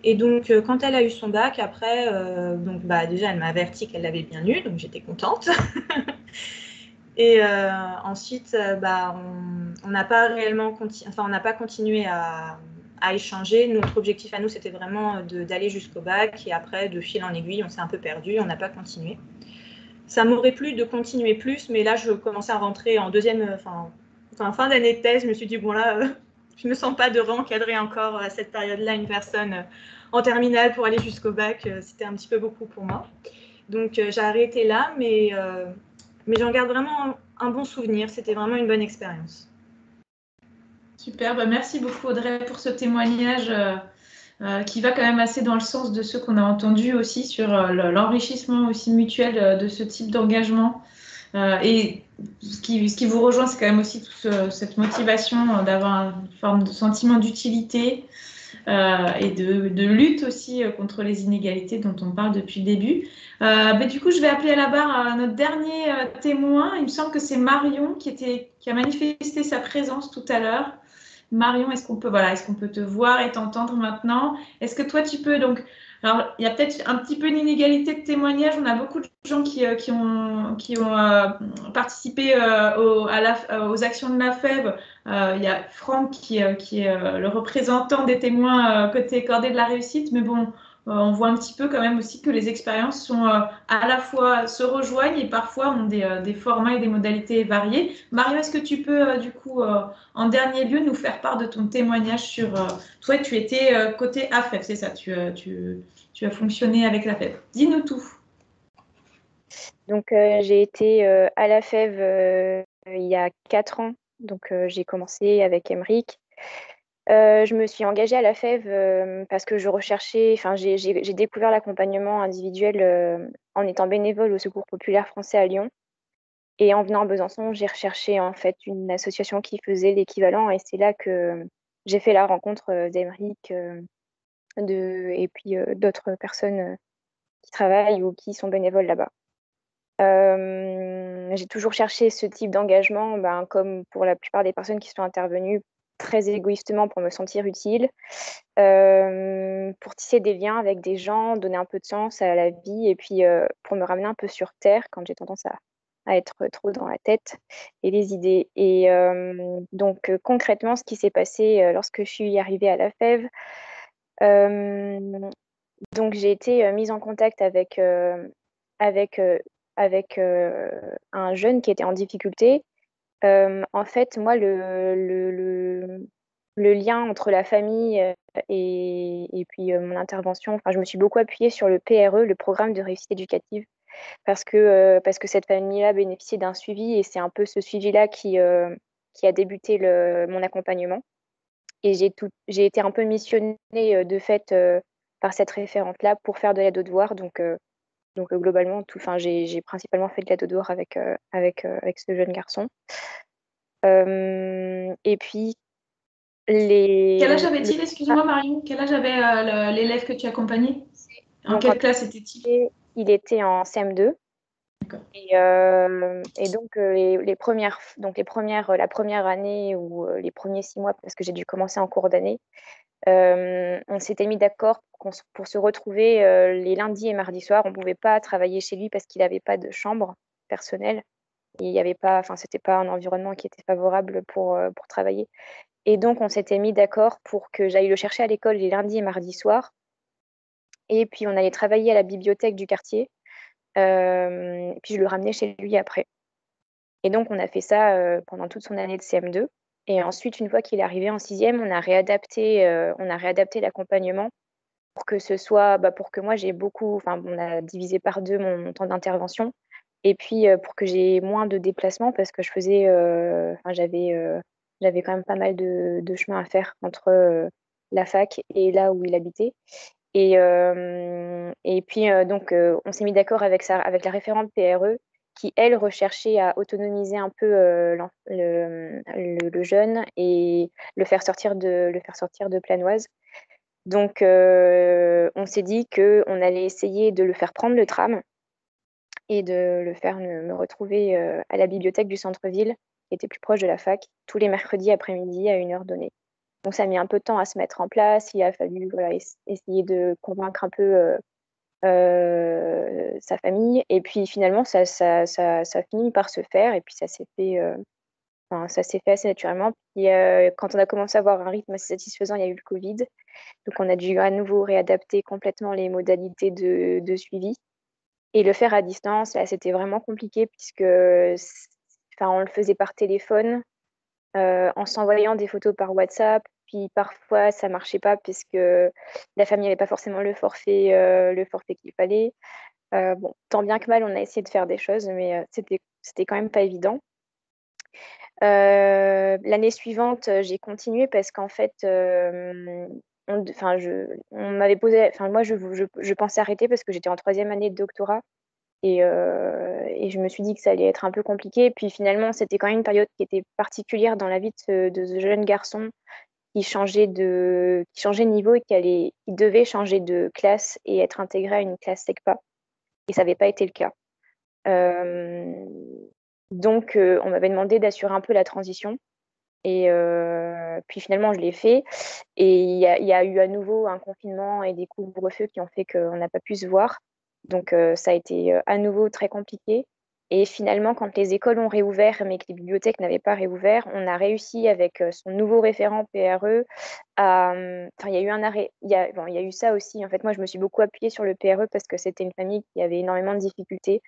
Et donc, quand elle a eu son bac, après, déjà, elle m'a averti qu'elle l'avait bien eu, donc j'étais contente. Et ensuite, on n'a pas réellement on n'a pas continué à échanger. Notre objectif à nous, c'était vraiment d'aller jusqu'au bac. Et après, de fil en aiguille, on s'est un peu perdu, on n'a pas continué. Ça m'aurait plu de continuer plus, mais là, je commençais à rentrer en fin d'année de thèse. Je me suis dit, bon là, je ne me sens pas de re-encadrer encore à cette période-là une personne en terminale pour aller jusqu'au bac. C'était un petit peu beaucoup pour moi. Donc, j'ai arrêté là, mais j'en garde vraiment un bon souvenir. C'était vraiment une bonne expérience. Super, merci beaucoup Audrey pour ce témoignage qui va quand même assez dans le sens de ce qu'on a entendu aussi sur l'enrichissement aussi mutuel de ce type d'engagement. Et ce qui vous rejoint, c'est quand même aussi toute cette motivation d'avoir une forme de sentiment d'utilité et de lutte aussi contre les inégalités dont on parle depuis le début. Du coup, je vais appeler à la barre notre dernier témoin. Il me semble que c'est Marion qui a manifesté sa présence tout à l'heure. Marion, est-ce qu'on peut te voir et t'entendre maintenant? Est-ce que toi, tu peux donc... Alors, il y a peut-être un petit peu une inégalité de témoignage. On a beaucoup de gens qui ont participé aux actions de la FEB. Il y a Franck qui est le représentant des témoins côté cordée de la réussite. Mais bon, on voit un petit peu quand même aussi que les expériences sont à la fois se rejoignent et parfois ont des formats et des modalités variées. Marion, est-ce que tu peux du coup, en dernier lieu, nous faire part de ton témoignage sur... toi, tu étais côté AFEB, c'est ça, tu as fonctionné avec la FEB. Dis-nous tout. Donc, j'ai été à la FEV il y a 4 ans. Donc, j'ai commencé avec Emeric. Je me suis engagée à la FEV parce que je recherchais, j'ai découvert l'accompagnement individuel en étant bénévole au Secours populaire français à Lyon. Et en venant à Besançon, j'ai recherché en fait une association qui faisait l'équivalent. Et c'est là que j'ai fait la rencontre d'Emeric et puis d'autres personnes qui travaillent ou qui sont bénévoles là-bas. J'ai toujours cherché ce type d'engagement, comme pour la plupart des personnes qui sont intervenues, très égoïstement pour me sentir utile, pour tisser des liens avec des gens, donner un peu de sens à la vie et puis pour me ramener un peu sur terre quand j'ai tendance à être trop dans la tête et les idées. Et donc concrètement, ce qui s'est passé lorsque je suis arrivée à la FEV, donc j'ai été mise en contact avec un jeune qui était en difficulté. En fait, moi, le lien entre la famille et puis mon intervention, je me suis beaucoup appuyée sur le PRE, le programme de réussite éducative, parce que cette famille-là bénéficiait d'un suivi et c'est un peu ce suivi-là qui a débuté mon accompagnement. Et j'ai été un peu missionnée de fait par cette référente-là pour faire de l'aide aux devoirs. Donc globalement, j'ai principalement fait de l'aide aux devoirs avec ce jeune garçon. Et puis, Quel âge avait-il, excuse-moi Marion? Quel âge avait l'élève que tu accompagnais? En quelle classe était-il? Il était en CM2. Et donc, la première année ou les premiers 6 mois, parce que j'ai dû commencer en cours d'année, on s'était mis d'accord pour se retrouver les lundis et mardis soirs. On ne pouvait pas travailler chez lui parce qu'il n'avait pas de chambre personnelle. Il y avait pas, c'était pas un environnement qui était favorable pour travailler. Et donc, on s'était mis d'accord pour que j'aille le chercher à l'école les lundis et mardis soirs. Et puis, on allait travailler à la bibliothèque du quartier. Et puis, je le ramenais chez lui après. Et donc, on a fait ça pendant toute son année de CM2. Et ensuite, une fois qu'il est arrivé en 6e, on a réadapté l'accompagnement pour que ce soit, pour que moi j'ai beaucoup, enfin on a divisé par 2 mon temps d'intervention, et puis pour que j'ai moins de déplacements parce que je faisais, j'avais quand même pas mal de chemin à faire entre la fac et là où il habitait. Et puis donc on s'est mis d'accord avec avec la référente PRE qui, elle, recherchait à autonomiser un peu le jeune et le faire sortir de Planoise. Donc, on s'est dit qu'on allait essayer de le faire prendre le tram et de le faire me retrouver à la bibliothèque du centre-ville, qui était plus proche de la fac, tous les mercredis après-midi à 1 heure donnée. Donc, ça a mis un peu de temps à se mettre en place. Il a fallu essayer de convaincre un peu sa famille. Et puis, finalement, ça a fini par se faire. Et puis, ça s'est fait assez naturellement. Puis, quand on a commencé à avoir un rythme assez satisfaisant, il y a eu le Covid. Donc, on a dû à nouveau réadapter complètement les modalités de suivi. Et le faire à distance, là, c'était vraiment compliqué puisque on le faisait par téléphone, en s'envoyant des photos par WhatsApp. Puis parfois, ça marchait pas puisque la famille n'avait pas forcément le forfait qu'il fallait. Bon, tant bien que mal, on a essayé de faire des choses, mais c'était quand même pas évident. L'année suivante, j'ai continué parce qu'en fait, on m'avait posé, moi, je pensais arrêter parce que j'étais en 3e année de doctorat et je me suis dit que ça allait être un peu compliqué. Puis finalement, c'était quand même une période qui était particulière dans la vie de ce jeune garçon qui changeait de niveau et qui devait changer de classe et être intégré à une classe SECPA. Et ça n'avait pas été le cas. Donc, on m'avait demandé d'assurer un peu la transition. Et puis finalement, je l'ai fait. Et il y a eu à nouveau un confinement et des couvre-feux qui ont fait qu'on n'a pas pu se voir. Donc, ça a été à nouveau très compliqué. Et finalement, quand les écoles ont réouvert, mais que les bibliothèques n'avaient pas réouvert, on a réussi avec son nouveau référent PRE à. Il y a eu un arrêt. Il y a eu ça aussi. En fait, moi, je me suis beaucoup appuyée sur le PRE parce que c'était une famille qui avait énormément de difficultés.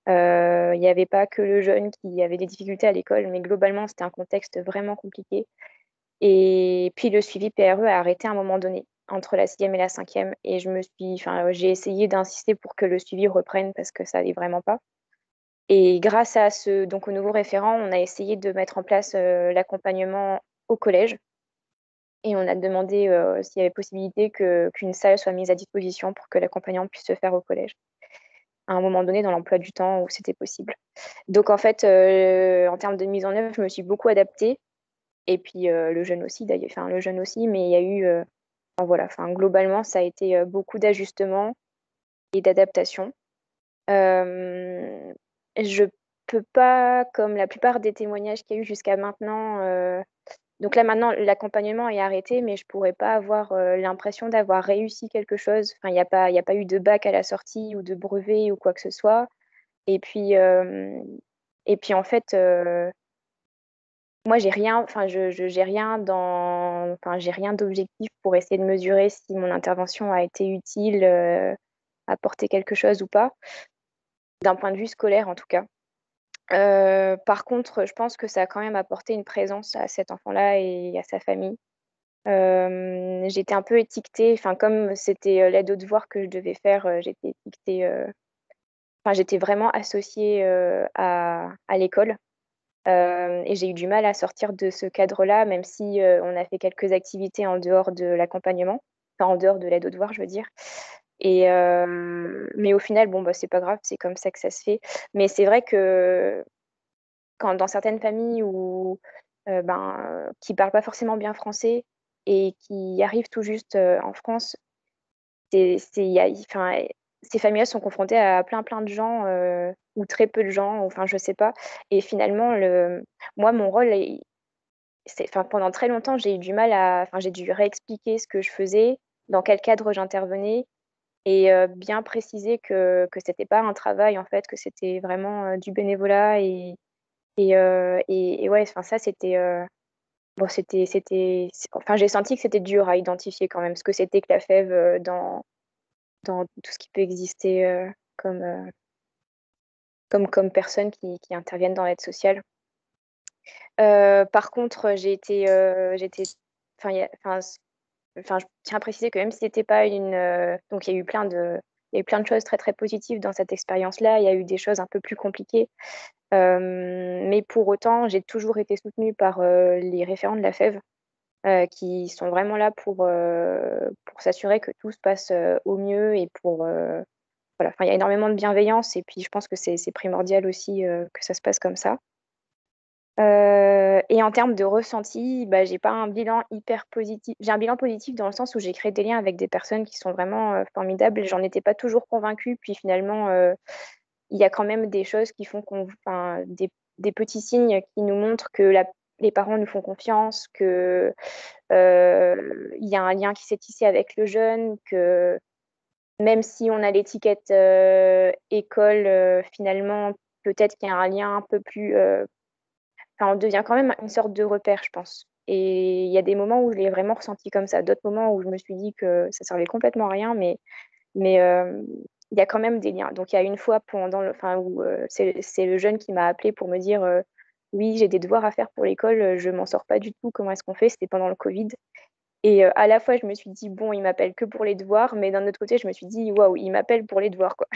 Il n'y avait pas que le jeune qui avait des difficultés à l'école, mais globalement, c'était un contexte vraiment compliqué. Et puis, le suivi PRE a arrêté à un moment donné, entre la 6e et la 5e. Et j'ai essayé d'insister pour que le suivi reprenne parce que ça n'allait vraiment pas. Et grâce à au nouveau référent, on a essayé de mettre en place l'accompagnement au collège. Et on a demandé s'il y avait possibilité qu'une salle soit mise à disposition pour que l'accompagnement puisse se faire au collège à un moment donné dans l'emploi du temps où c'était possible. Donc en fait, en termes de mise en œuvre, je me suis beaucoup adaptée. Et puis le jeune aussi, d'ailleurs, le jeune aussi, mais il y a eu, globalement, ça a été beaucoup d'ajustements et d'adaptations. Je peux pas, comme la plupart des témoignages qu'il y a eu jusqu'à maintenant, donc là maintenant l'accompagnement est arrêté, mais je pourrais pas avoir l'impression d'avoir réussi quelque chose. Enfin, il y a pas eu de bac à la sortie ou de brevet ou quoi que ce soit. Et puis en fait, moi j'ai rien, j'ai rien j'ai rien d'objectif pour essayer de mesurer si mon intervention a été utile, apporté quelque chose ou pas, d'un point de vue scolaire en tout cas. Par contre, je pense que ça a quand même apporté une présence à cet enfant-là et à sa famille. J'étais un peu étiquetée, comme c'était l'aide aux devoirs que je devais faire, j'étais étiquetée, j'étais vraiment associée à l'école. Et j'ai eu du mal à sortir de ce cadre-là, même si on a fait quelques activités en dehors de l'accompagnement, en dehors de l'aide aux devoirs, je veux dire. Mais au final, bon, c'est pas grave, c'est comme ça que ça se fait. Mais c'est vrai que dans certaines familles qui parlent pas forcément bien français et qui arrivent tout juste en France, ces familles-là sont confrontées à plein de gens ou très peu de gens, je sais pas. Et finalement, moi, mon rôle, pendant très longtemps, j'ai eu du mal j'ai dû réexpliquer ce que je faisais, dans quel cadre j'intervenais et bien préciser que c'était pas un travail en fait, que c'était vraiment du bénévolat et ouais, ça c'était j'ai senti que c'était dur à identifier quand même ce que c'était que la FEV dans tout ce qui peut exister comme personnes qui interviennent dans l'aide sociale. Par contre, enfin, je tiens à préciser que même si c'était pas donc il y a eu plein de choses très très positives dans cette expérience-là. Il y a eu des choses un peu plus compliquées, mais pour autant, j'ai toujours été soutenue par les référents de la FEV, qui sont vraiment là pour s'assurer que tout se passe au mieux et voilà. Enfin, il y a énormément de bienveillance et puis je pense que c'est primordial aussi que ça se passe comme ça. Et en termes de ressenti, bah, j'ai pas un bilan hyper positif. J'ai un bilan positif dans le sens où j'ai créé des liens avec des personnes qui sont vraiment formidables. J'en étais pas toujours convaincue, puis finalement, il y a quand même des choses qui font enfin, des petits signes qui nous montrent que les parents nous font confiance, que il y a un lien qui s'est tissé avec le jeune, que même si on a l'étiquette école, finalement, peut-être qu'il y a un lien un peu plus. Enfin, on devient quand même une sorte de repère, je pense. Et il y a des moments où je l'ai vraiment ressenti comme ça, d'autres moments où je me suis dit que ça servait complètement à rien, mais il y a quand même des liens. Donc il y a une fois enfin, où c'est le jeune qui m'a appelé pour me dire oui, j'ai des devoirs à faire pour l'école, je m'en sors pas du tout, comment est-ce qu'on fait? C'était pendant le Covid. Et à la fois, je me suis dit, bon, il m'appelle que pour les devoirs, mais d'un autre côté, je me suis dit, waouh, il m'appelle pour les devoirs, quoi.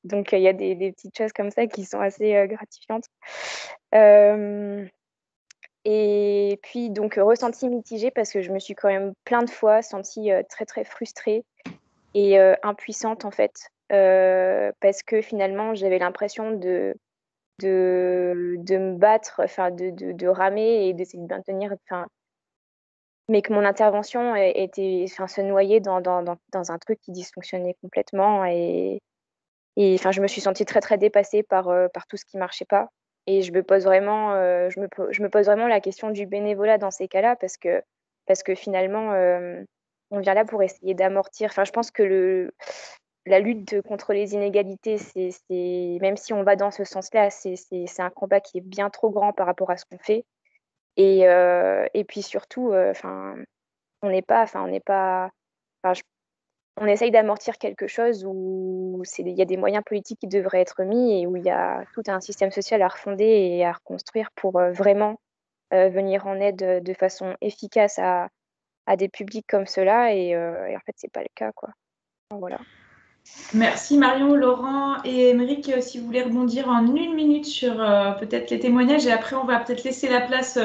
Donc, il y a des petites choses comme ça qui sont assez gratifiantes. Et puis, donc, ressenti mitigé parce que je me suis quand même plein de fois sentie très, très frustrée et impuissante, en fait, parce que finalement, j'avais l'impression de me battre, enfin, de ramer et d'essayer de maintenir, enfin, mais que mon intervention enfin, se noyait dans un truc qui dysfonctionnait complètement et enfin, je me suis sentie très, très dépassée par tout ce qui marchait pas et je me pose vraiment, je me pose vraiment la question du bénévolat dans ces cas-là parce que finalement, on vient là pour essayer d'amortir enfin, je pense que la lutte contre les inégalités, même si on va dans ce sens-là, c'est un combat qui est bien trop grand par rapport à ce qu'on fait et puis surtout, enfin, on n'est pas enfin, on essaye d'amortir quelque chose où il y a des moyens politiques qui devraient être mis et où il y a tout un système social à refonder et à reconstruire pour vraiment venir en aide de façon efficace à des publics comme ceux-là. Et en fait, c'est pas le cas, quoi. Enfin, voilà. Merci Marion, Laurent et Émeric, si vous voulez rebondir en 1 minute sur peut-être les témoignages et après on va peut-être laisser la place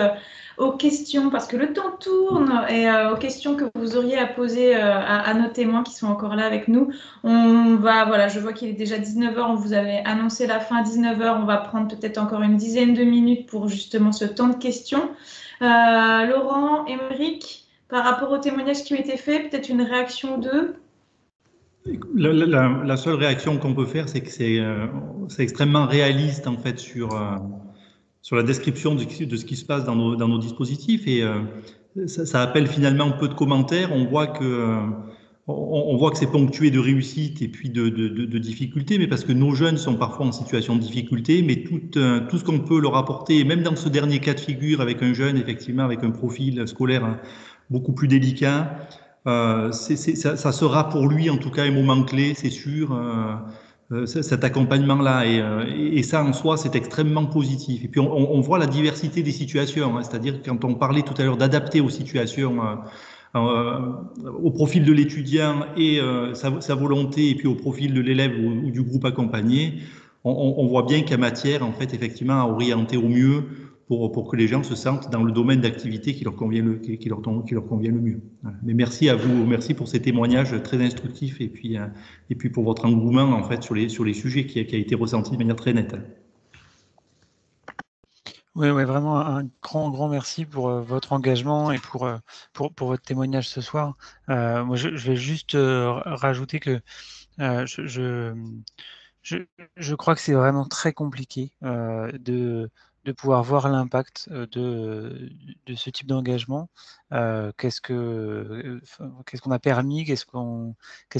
aux questions parce que le temps tourne et aux questions que vous auriez à poser à nos témoins qui sont encore là avec nous. Voilà, je vois qu'il est déjà 19h, on vous avait annoncé la fin à 19h, on va prendre peut-être encore une dizaine de minutes pour justement ce temps de questions. Laurent, Émeric, par rapport aux témoignages qui ont été faits, peut-être une réaction d'eux? La seule réaction qu'on peut faire, c'est que c'est extrêmement réaliste en fait sur la description de ce qui se passe dans nos dispositifs et ça appelle finalement peu de commentaires. On voit que c'est ponctué de réussite et puis de difficultés, mais parce que nos jeunes sont parfois en situation de difficulté, mais tout ce qu'on peut leur apporter, même dans ce dernier cas de figure avec un jeune, effectivement, avec un profil scolaire beaucoup plus délicat, ça sera pour lui en tout cas un moment clé, c'est sûr, cet accompagnement-là. Et ça en soi, c'est extrêmement positif. Et puis on voit la diversité des situations, hein, c'est-à-dire quand on parlait tout à l'heure d'adapter aux situations, au profil de l'étudiant et sa volonté, et puis au profil de l'élève ou du groupe accompagné, on voit bien qu'il y a matière, en fait, effectivement, à orienter au mieux pour que les gens se sentent dans le domaine d'activité qui leur convient le mieux. Voilà. Mais merci à vous, merci pour ces témoignages très instructifs et puis pour votre engouement, en fait, sur les sujets qui a été ressenti de manière très nette. Oui, vraiment un grand merci pour votre engagement et pour votre témoignage ce soir. Moi, je vais juste rajouter que je crois que c'est vraiment très compliqué de pouvoir voir l'impact de ce type d'engagement. Qu'est-ce qu'on a permis, qu'est-ce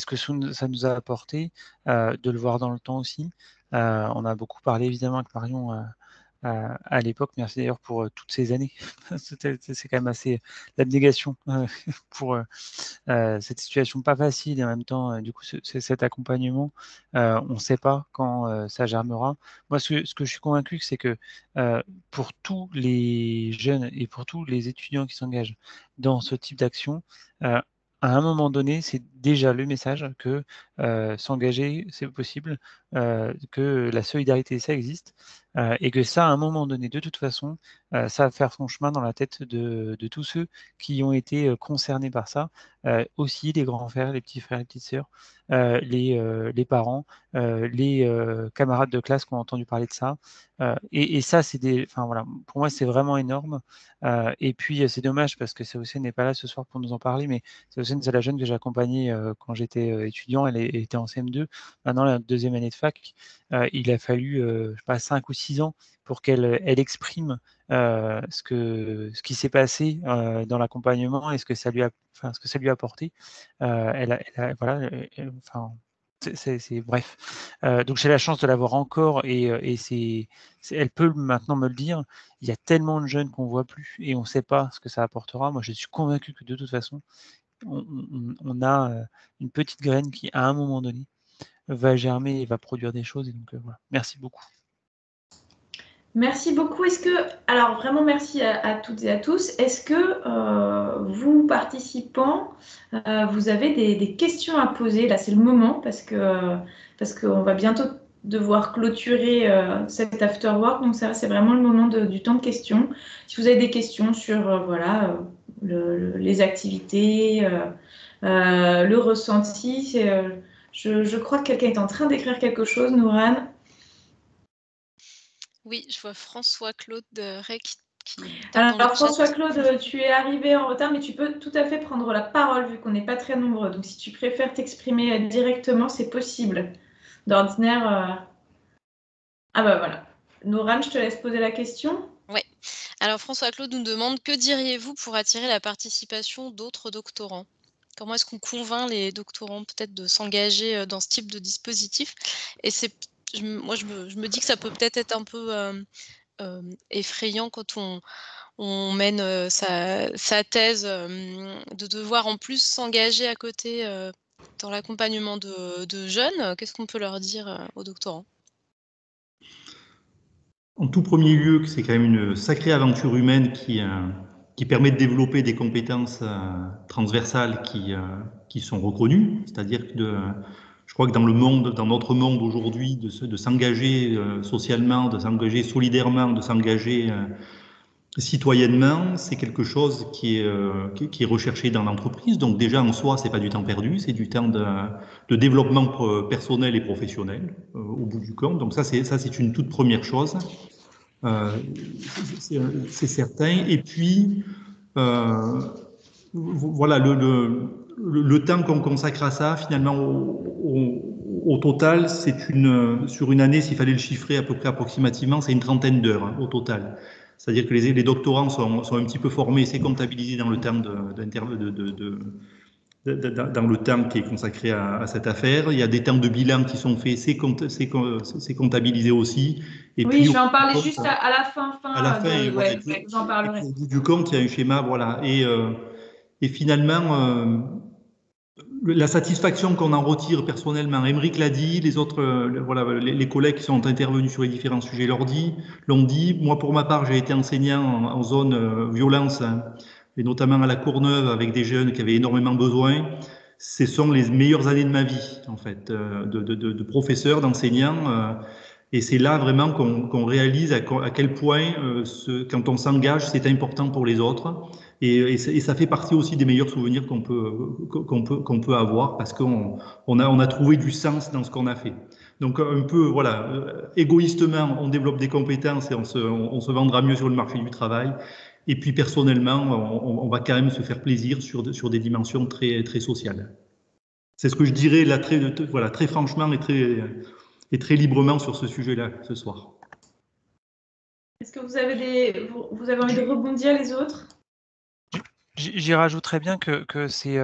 que ça nous a apporté, de le voir dans le temps aussi. On a beaucoup parlé évidemment avec Marion à l'époque. Merci d'ailleurs pour toutes ces années. C'est quand même assez l'abnégation pour cette situation pas facile et en même temps, du coup, cet accompagnement, on ne sait pas quand ça germera. Moi, ce que je suis convaincu, c'est que pour tous les jeunes et pour tous les étudiants qui s'engagent dans ce type d'action, à un moment donné, c'est déjà le message que s'engager, c'est possible, que la solidarité, ça existe, et que ça, à un moment donné, de toute façon, ça va faire son chemin dans la tête de tous ceux qui ont été concernés par ça, aussi les grands frères, les petits frères, les petites sœurs, les parents, les camarades de classe qui ont entendu parler de ça. Et ça, enfin voilà, pour moi, c'est vraiment énorme. Et puis, c'est dommage parce que Céocène n'est pas là ce soir pour nous en parler, mais Céocène, c'est la jeune que j'ai accompagnée quand j'étais étudiant. Elle était en CM2, maintenant la deuxième année de fac. Il a fallu, je sais pas, 5 ou 6 ans pour qu'elle exprime ce qui s'est passé dans l'accompagnement et ce que ça lui a apporté. Voilà, enfin, bref. Donc j'ai la chance de l'avoir encore et elle peut maintenant me le dire. Il y a tellement de jeunes qu'on ne voit plus et on ne sait pas ce que ça apportera. Moi, je suis convaincu que de toute façon, on a une petite graine qui, à un moment donné, va germer et va produire des choses. Et donc voilà. Merci beaucoup. Merci beaucoup. Alors vraiment merci à toutes et à tous. Est-ce que vous, participants, vous avez des questions à poser? Là, c'est le moment parce qu'on va bientôt devoir clôturer cet afterwork. Donc ça, c'est vraiment le moment du temps de questions. Si vous avez des questions sur voilà, les activités, le ressenti, je crois que quelqu'un est en train d'écrire quelque chose, Nourane. Oui, je vois François-Claude Rey qui Alors François-Claude, tu es arrivé en retard, mais tu peux tout à fait prendre la parole vu qu'on n'est pas très nombreux. Donc si tu préfères t'exprimer directement, c'est possible. D'ordinaire... Ah bah voilà. Nourane, je te laisse poser la question. Oui. Alors François-Claude nous demande, que diriez-vous pour attirer la participation d'autres doctorants? Comment est-ce qu'on convainc les doctorants peut-être de s'engager dans ce type de dispositif? Et moi, je me dis que ça peut peut-être être un peu effrayant quand on mène sa thèse, de devoir en plus s'engager à côté dans l'accompagnement de jeunes. Qu'est-ce qu'on peut leur dire aux doctorants? En tout premier lieu, c'est quand même une sacrée aventure humaine qui permet de développer des compétences transversales qui sont reconnues. C'est-à-dire que je crois que dans notre monde aujourd'hui, de s'engager socialement, de s'engager solidairement, de s'engager citoyennement, c'est quelque chose qui est recherché dans l'entreprise. Donc déjà en soi, c'est pas du temps perdu, c'est du temps de développement personnel et professionnel au bout du compte. Donc ça c'est une toute première chose. C'est certain. Et puis voilà le temps qu'on consacre à ça, finalement au total, sur une année, s'il fallait le chiffrer à peu près approximativement, c'est une trentaine d'heures au total. C'est-à-dire que les doctorants sont un petit peu formés, c'est comptabilisé dans le temps dans le temps qui est consacré à cette affaire. Il y a des temps de bilan qui sont faits, c'est comptabilisé aussi. Et oui, puis, je vais en parler juste à la fin. À la fin, j'en parlerai. Au bout du compte, il y a un schéma, voilà. Et finalement, la satisfaction qu'on en retire personnellement, Aymeric l'a dit, les autres, voilà, les collègues qui sont intervenus sur les différents sujets l'ont dit. Moi, pour ma part, j'ai été enseignant en zone violence, hein, et notamment à la Courneuve avec des jeunes qui avaient énormément besoin. Ce sont les meilleures années de ma vie, en fait, de professeur, d'enseignant. Et c'est là vraiment qu'on réalise à quel point, quand on s'engage, c'est important pour les autres. Et ça fait partie aussi des meilleurs souvenirs qu'on peut avoir parce qu'on a trouvé du sens dans ce qu'on a fait. Donc un peu, voilà, égoïstement, on développe des compétences et on se vendra mieux sur le marché du travail. Et puis personnellement, on va quand même se faire plaisir sur des dimensions très, très sociales. C'est ce que je dirais là, très franchement et très librement sur ce sujet-là ce soir. Est-ce que vous avez envie de rebondir les autres? J'y rajouterais bien que c'est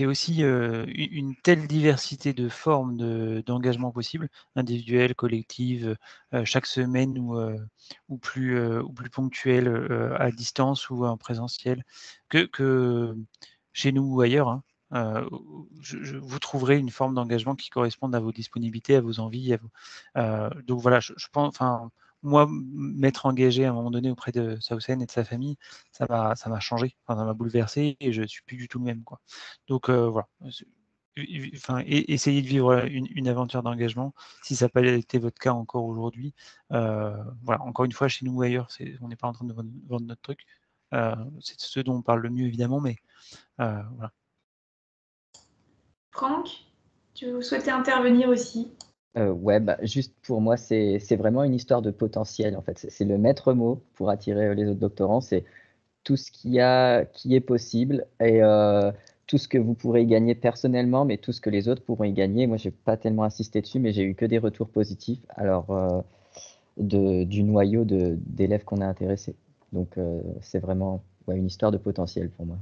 aussi une telle diversité de formes d'engagement possible, individuelles, collectives, chaque semaine ou plus ponctuelles, à distance ou en présentiel, que chez nous ou ailleurs, hein, vous trouverez une forme d'engagement qui corresponde à vos disponibilités, à vos envies. Donc voilà, je pense, enfin, moi, m'être engagé à un moment donné auprès de Saucen et de sa famille, ça m'a changé, enfin, ça m'a bouleversé et je ne suis plus du tout le même, quoi. Donc voilà, enfin, essayez de vivre une aventure d'engagement, si ça n'a pas été votre cas encore aujourd'hui. Voilà, encore une fois, chez nous ou ailleurs, on n'est pas en train de vendre notre truc. C'est ce dont on parle le mieux, évidemment, mais voilà. Franck, tu souhaitais intervenir aussi? Ouais, bah, juste pour moi, c'est vraiment une histoire de potentiel, en fait. C'est le maître mot pour attirer les autres doctorants. C'est tout ce qui est possible et tout ce que vous pourrez y gagner personnellement, mais tout ce que les autres pourront y gagner. Moi, je n'ai pas tellement insisté dessus, mais j'ai eu que des retours positifs alors, du noyau d'élèves qu'on a intéressés. Donc, c'est vraiment une histoire de potentiel pour moi.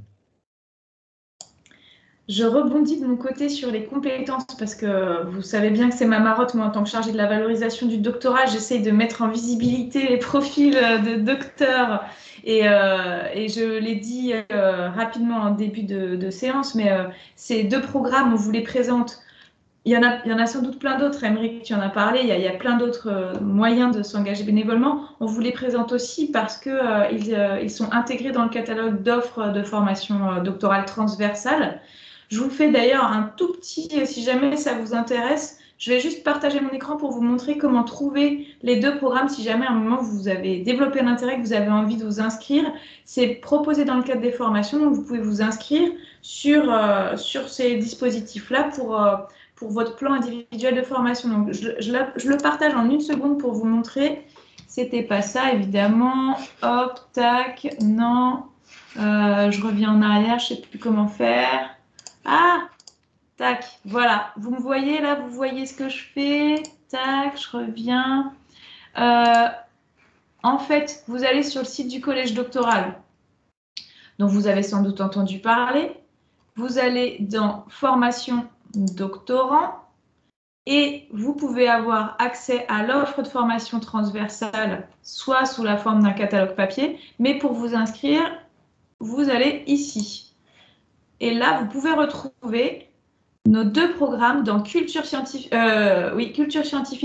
Je rebondis de mon côté sur les compétences parce que vous savez bien que c'est ma marotte. Moi, en tant que chargée de la valorisation du doctorat, j'essaye de mettre en visibilité les profils de docteurs. Et je l'ai dit rapidement en début de séance, mais ces 2 programmes, on vous les présente. Il y en a sans doute plein d'autres. Aymeric, tu en as parlé. Il y a plein d'autres moyens de s'engager bénévolement. On vous les présente aussi parce qu'ils sont intégrés dans le catalogue d'offres de formation doctorale transversale. Je vous fais d'ailleurs un tout petit, si jamais ça vous intéresse, je vais juste partager mon écran pour vous montrer comment trouver les 2 programmes si jamais à un moment vous avez développé un intérêt, que vous avez envie de vous inscrire. C'est proposé dans le cadre des formations, donc vous pouvez vous inscrire sur ces dispositifs-là pour votre plan individuel de formation. Donc je le partage en 1 seconde pour vous montrer. C'était pas ça, évidemment. Hop, tac, non. Je reviens en arrière, je ne sais plus comment faire. Ah, tac, voilà. Vous me voyez là, vous voyez ce que je fais. Tac, je reviens. En fait, vous allez sur le site du collège doctoral, dont vous avez sans doute entendu parler. Vous allez dans formation doctorant et vous pouvez avoir accès à l'offre de formation transversale, soit sous la forme d'un catalogue papier, mais pour vous inscrire, vous allez ici. Et là, vous pouvez retrouver nos 2 programmes dans culture scientifique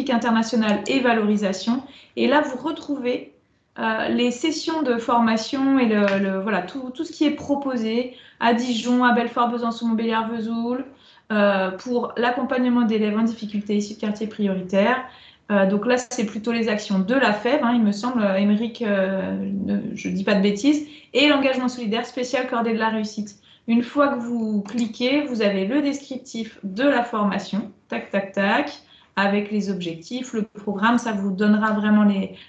internationale et valorisation. Et là, vous retrouvez les sessions de formation et voilà, tout ce qui est proposé à Dijon, à Belfort, Besançon, Montbéliard, Vesoul, pour l'accompagnement d'élèves en difficulté issus de quartiers prioritaires. Donc là, c'est plutôt les actions de la FEV, hein, il me semble, Aymeric, je ne dis pas de bêtises, et l'engagement solidaire spécial cordée de la réussite. Une fois que vous cliquez, vous avez le descriptif de la formation, tac, tac, tac, avec les objectifs, le programme, ça vous donnera vraiment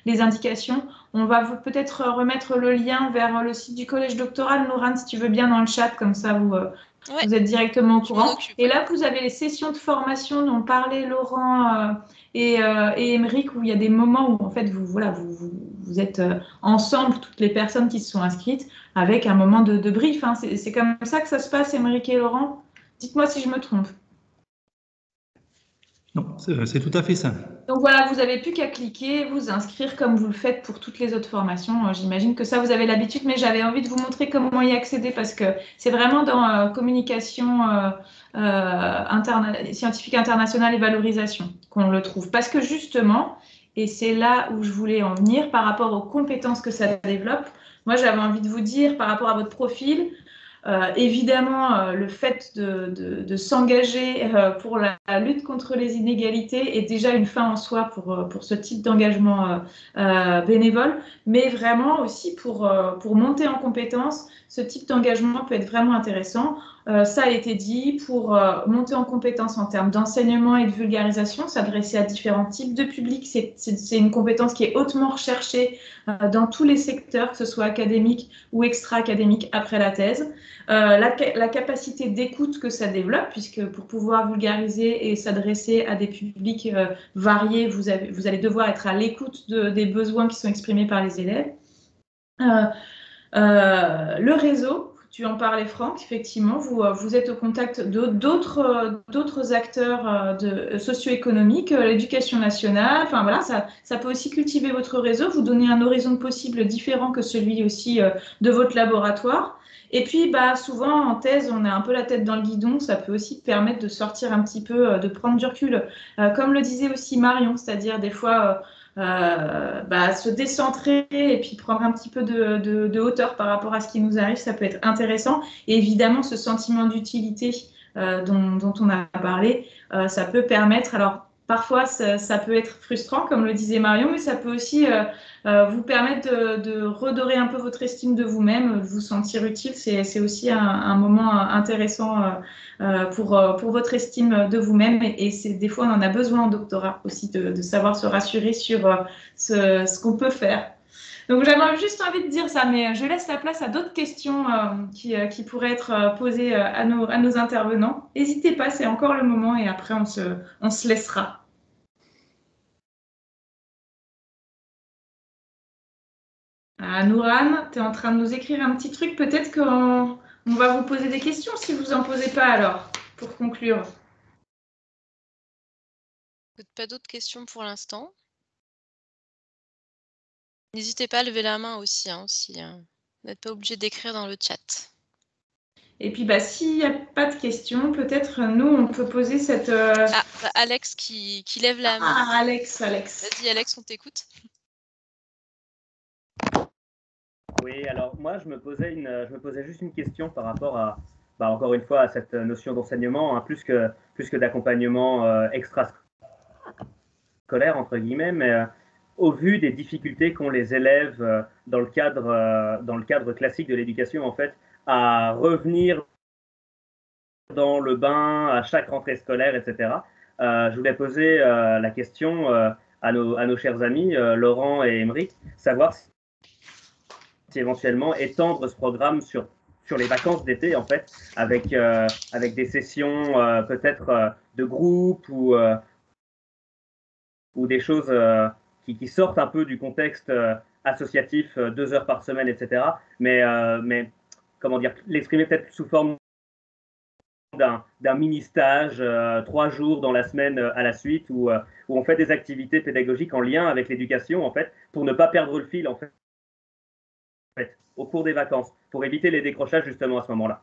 les indications. On va peut-être remettre le lien vers le site du collège doctoral, Laurent, si tu veux bien dans le chat, comme ça vous êtes directement au courant. Et là, vous avez les sessions de formation dont parlait Laurent et Aymeric, où il y a des moments où en fait vous êtes ensemble, toutes les personnes qui se sont inscrites, avec un moment de brief. Hein. C'est comme ça que ça se passe, Aymeric et Laurent. Dites-moi si je me trompe. Non, c'est tout à fait ça. Donc voilà, vous n'avez plus qu'à cliquer, vous inscrire comme vous le faites pour toutes les autres formations. J'imagine que ça, vous avez l'habitude, mais j'avais envie de vous montrer comment y accéder parce que c'est vraiment dans communication scientifique internationale et valorisation qu'on le trouve. Parce que justement, et c'est là où je voulais en venir par rapport aux compétences que ça développe, moi j'avais envie de vous dire par rapport à votre profil, évidemment, le fait de s'engager pour la lutte contre les inégalités est déjà une fin en soi pour ce type d'engagement bénévole, mais vraiment aussi pour monter en compétences, ce type d'engagement peut être vraiment intéressant. Ça a été dit, pour monter en compétences en termes d'enseignement et de vulgarisation, s'adresser à différents types de publics, c'est une compétence qui est hautement recherchée dans tous les secteurs, que ce soit académique ou extra-académique après la thèse. La capacité d'écoute que ça développe, puisque pour pouvoir vulgariser et s'adresser à des publics variés, vous allez devoir être à l'écoute des besoins qui sont exprimés par les élèves. Le réseau, tu en parlais Franck, effectivement, vous êtes au contact d'autres acteurs socio-économiques, l'éducation nationale, enfin voilà, ça peut aussi cultiver votre réseau, vous donner un horizon de possible différent que celui aussi de votre laboratoire. Et puis, souvent, en thèse, on a un peu la tête dans le guidon. Ça peut aussi permettre de sortir un petit peu, de prendre du recul. Comme le disait aussi Marion, c'est-à-dire des fois se décentrer et puis prendre un petit peu de hauteur par rapport à ce qui nous arrive, ça peut être intéressant. Et évidemment, ce sentiment d'utilité dont on a parlé, ça peut permettre... Alors, parfois, ça peut être frustrant, comme le disait Marion, mais ça peut aussi vous permettre de redorer un peu votre estime de vous-même, de vous sentir utile. C'est aussi un moment intéressant pour votre estime de vous-même. Et des fois, on en a besoin en doctorat aussi de savoir se rassurer sur ce qu'on peut faire. Donc, j'avais juste envie de dire ça, mais je laisse la place à d'autres questions qui pourraient être posées à nos intervenants. N'hésitez pas, c'est encore le moment et après, on se laissera. Nourane, tu es en train de nous écrire un petit truc. Peut-être qu'on va vous poser des questions si vous n'en posez pas alors, pour conclure. Pas d'autres questions pour l'instant. N'hésitez pas à lever la main aussi, si vous n'êtes pas obligé d'écrire dans le chat. Et puis, s'il n'y a pas de questions, peut-être nous, on peut poser cette... Alex qui lève la main. Ah, Alex. Vas-y, Alex, on t'écoute. Oui, alors moi, je me posais juste une question par rapport à, encore une fois, à cette notion d'enseignement, hein, plus que d'accompagnement extrascolaire, entre guillemets, mais au vu des difficultés qu'ont les élèves dans le cadre classique de l'éducation, en fait, à revenir dans le bain à chaque rentrée scolaire, etc. Je voulais poser la question à nos chers amis, Laurent et Émeric, savoir si éventuellement étendre ce programme sur les vacances d'été, en fait, avec des sessions peut-être de groupe ou des choses qui sortent un peu du contexte associatif, 2 heures par semaine, etc. Mais comment dire, l'exprimer peut-être sous forme d'un mini-stage, 3 jours dans la semaine à la suite, où on fait des activités pédagogiques en lien avec l'éducation, en fait, pour ne pas perdre le fil, en fait, au cours des vacances, pour éviter les décrochages justement à ce moment-là.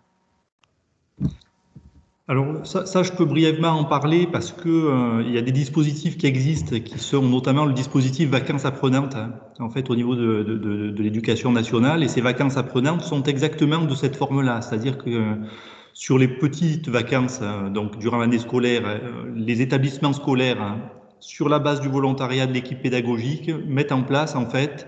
Alors ça, je peux brièvement en parler parce que il y a des dispositifs qui existent, qui sont notamment le dispositif vacances apprenantes, hein, en fait, au niveau de l'éducation nationale. Et ces vacances apprenantes sont exactement de cette forme-là, c'est-à-dire que sur les petites vacances, donc durant l'année scolaire, les établissements scolaires, hein, sur la base du volontariat de l'équipe pédagogique, mettent en place en fait,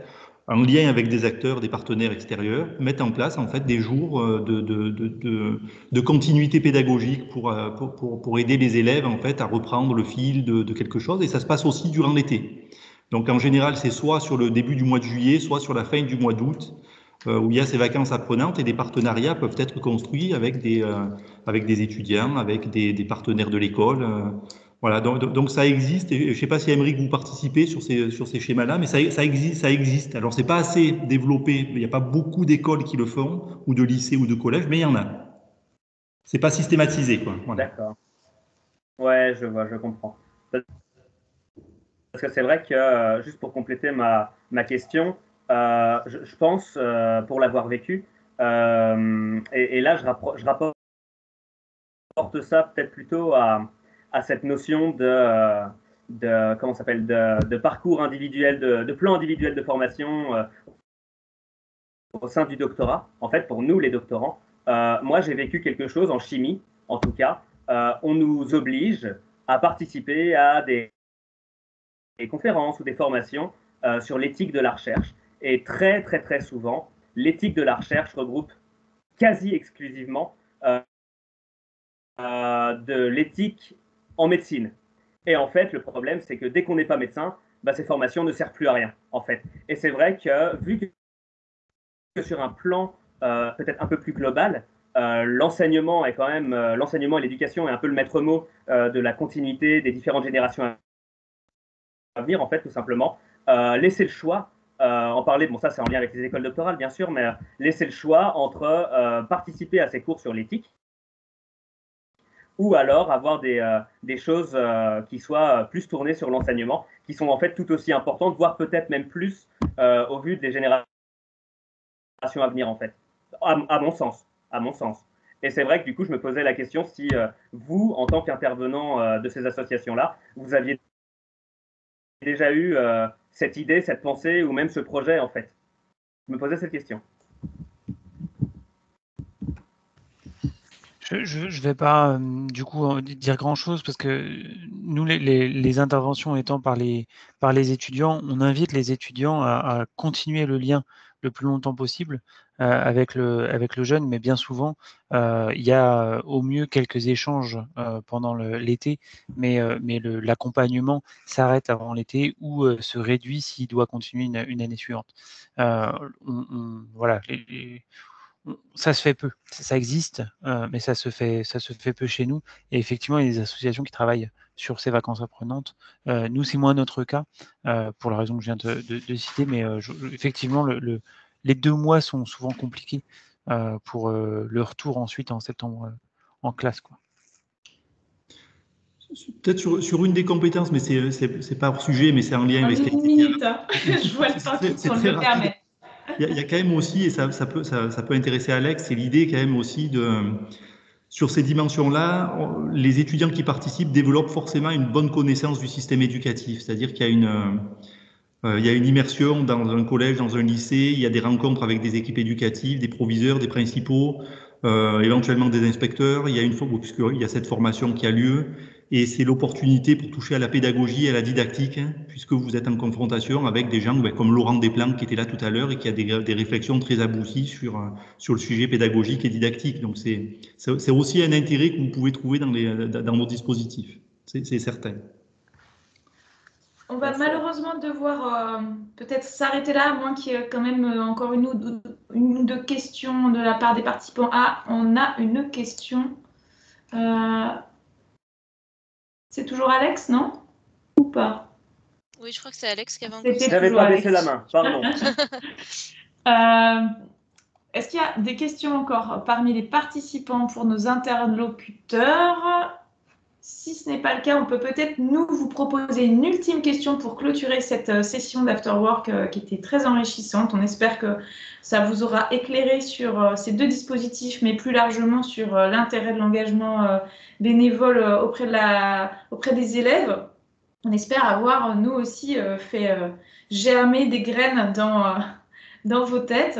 en lien avec des acteurs, des partenaires extérieurs, mettent en place en fait des jours de continuité pédagogique pour aider les élèves en fait à reprendre le fil de quelque chose. Et ça se passe aussi durant l'été. Donc en général, c'est soit sur le début du mois de juillet, soit sur la fin du mois d'août, où il y a ces vacances apprenantes et des partenariats peuvent être construits avec des étudiants, avec des partenaires de l'école. Voilà, donc ça existe. Et je ne sais pas si Émeric vous participez sur ces schémas-là, mais ça existe. Alors c'est pas assez développé, il n'y a pas beaucoup d'écoles qui le font, ou de lycées ou de collèges, mais il y en a. C'est pas systématisé, quoi. Voilà. D'accord. Ouais, je vois, je comprends. Parce que c'est vrai que, juste pour compléter ma question, je pense, pour l'avoir vécu, et là je rapporte ça peut-être plutôt à cette notion comment s'appelle, de parcours individuel, de plan individuel de formation au sein du doctorat. En fait, pour nous les doctorants, moi j'ai vécu quelque chose en chimie, en tout cas. On nous oblige à participer à des conférences ou des formations sur l'éthique de la recherche. Et très, très, très souvent, l'éthique de la recherche regroupe quasi exclusivement de l'éthique en médecine. Et en fait, le problème, c'est que dès qu'on n'est pas médecin, ces formations ne servent plus à rien, en fait. Et c'est vrai que, vu que sur un plan peut-être un peu plus global, l'enseignement est quand même, l'enseignement et l'éducation est un peu le maître mot de la continuité des différentes générations à venir, en fait, tout simplement. Laisser le choix en parler, bon ça c'est en lien avec les écoles doctorales bien sûr, mais laisser le choix entre participer à ces cours sur l'éthique ou alors avoir des choses qui soient plus tournées sur l'enseignement, qui sont en fait tout aussi importantes, voire peut-être même plus au vu des générations à venir en fait, à mon sens. Et c'est vrai que du coup je me posais la question si vous, en tant qu'intervenant de ces associations-là, vous aviez déjà eu cette idée, cette pensée ou même ce projet en fait. Je me posais cette question. Je ne vais pas du coup dire grand-chose parce que nous, les interventions étant par les étudiants, on invite les étudiants à continuer le lien le plus longtemps possible avec le jeune, mais bien souvent, il y a au mieux quelques échanges pendant l'été, mais l'accompagnement s'arrête avant l'été ou se réduit s'il doit continuer une année suivante. Voilà, ça se fait peu, ça existe, mais ça se fait peu chez nous. Et effectivement, il y a des associations qui travaillent sur ces vacances apprenantes. Nous, c'est moins notre cas, pour la raison que je viens de citer, mais effectivement, les 2 mois sont souvent compliqués pour le retour ensuite en septembre en classe, quoi. Peut-être sur une des compétences, mais c'est pas hors sujet, mais c'est en lien avec ce qui a été Une minute, hein. Je vois le temps qui tourne, je me permets. Il y a quand même aussi, et ça peut intéresser Alex, c'est l'idée quand même aussi sur ces dimensions-là, les étudiants qui participent développent forcément une bonne connaissance du système éducatif. C'est-à-dire qu'il y a une immersion dans un collège, dans un lycée, il y a des rencontres avec des équipes éducatives, des proviseurs, des principaux, éventuellement des inspecteurs. Il y a puisqu'il y a cette formation qui a lieu. Et c'est l'opportunité pour toucher à la pédagogie et à la didactique, hein, puisque vous êtes en confrontation avec des gens comme Laurent Desplanques qui était là tout à l'heure et qui a des réflexions très abouties sur le sujet pédagogique et didactique. Donc c'est aussi un intérêt que vous pouvez trouver dans nos dispositifs, c'est certain. On va malheureusement devoir peut-être s'arrêter là, à moins qu'il y ait quand même encore une ou deux questions de la part des participants. Ah, on a une question. C'est toujours Alex, non? Ou pas? Oui, je crois que c'est Alex qui avait un question. J'avais pas baissé la main, pardon. Est-ce qu'il y a des questions encore parmi les participants pour nos interlocuteurs? Si ce n'est pas le cas, on peut peut-être nous vous proposer une ultime question pour clôturer cette session d'Afterwork qui était très enrichissante. On espère que ça vous aura éclairé sur ces 2 dispositifs, mais plus largement sur l'intérêt de l'engagement bénévole auprès des élèves. On espère avoir, nous aussi, fait germer des graines dans vos têtes.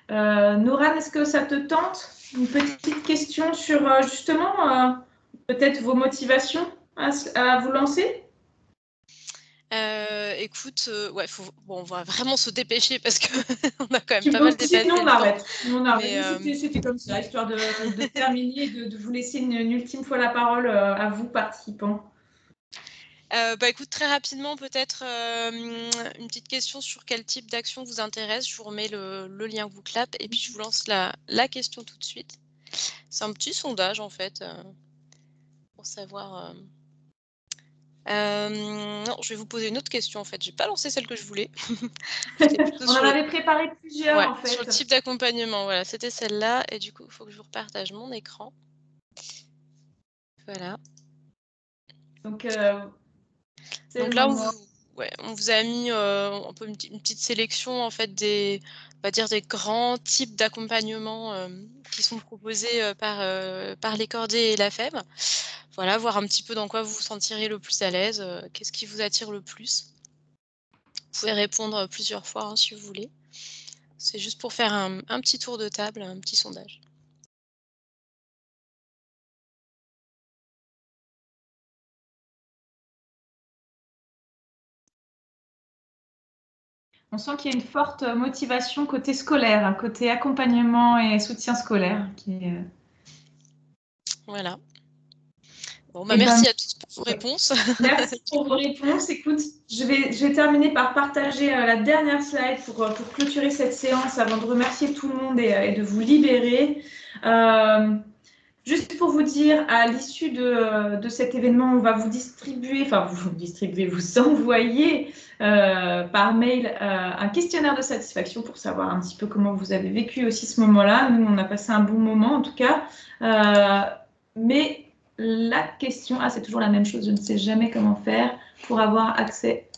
Noran, est-ce que ça te tente? Une petite question sur justement peut-être vos motivations à vous lancer? Écoute, ouais, on va vraiment se dépêcher parce qu'on a quand même pas mal dépassé. Sinon, on arrête. C'était comme ça, histoire de terminer, de vous laisser une ultime fois la parole à vous, participants. Écoute, très rapidement, peut-être une petite question sur quel type d'action vous intéresse. Je vous remets le lien Wooklap et puis je vous lance la question tout de suite. C'est un petit sondage en fait pour savoir. Non, je vais vous poser une autre question en fait. J'ai pas lancé celle que je voulais. On en avait préparé plusieurs en fait. Sur le type d'accompagnement, voilà, c'était celle-là. Et du coup, il faut que je vous repartage mon écran. Voilà. Donc là, on vous a mis un peu une petite sélection en fait des grands types d'accompagnement qui sont proposés par les Cordées et la FEB. Voilà, voir un petit peu dans quoi vous vous sentirez le plus à l'aise, qu'est-ce qui vous attire le plus. Vous pouvez répondre plusieurs fois hein, si vous voulez. C'est juste pour faire un petit tour de table, un petit sondage. On sent qu'il y a une forte motivation côté scolaire, côté accompagnement et soutien scolaire. Voilà. Bon, merci à tous pour vos réponses. Merci pour vos réponses. Écoute, je vais terminer par partager la dernière slide pour clôturer cette séance avant de remercier tout le monde et de vous libérer. Juste pour vous dire, à l'issue de cet événement, on va vous distribuer, vous envoyer par mail un questionnaire de satisfaction pour savoir un petit peu comment vous avez vécu aussi ce moment-là. Nous, on a passé un bon moment en tout cas. Mais la question, c'est toujours la même chose, je ne sais jamais comment faire pour avoir accès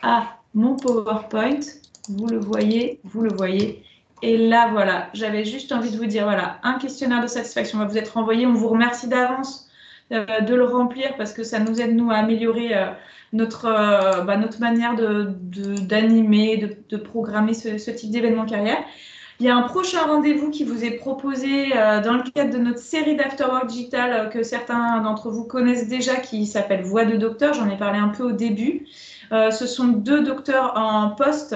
à mon PowerPoint. Vous le voyez, vous le voyez. Et là, voilà, j'avais juste envie de vous dire, voilà, un questionnaire de satisfaction va vous être envoyé. On vous remercie d'avance de le remplir parce que ça nous aide, nous, à améliorer notre manière d'animer, de programmer ce type d'événement carrière. Il y a un prochain rendez-vous qui vous est proposé dans le cadre de notre série d'Afterwork Digital que certains d'entre vous connaissent déjà, qui s'appelle Voix de docteur. J'en ai parlé un peu au début. Ce sont 2 docteurs en poste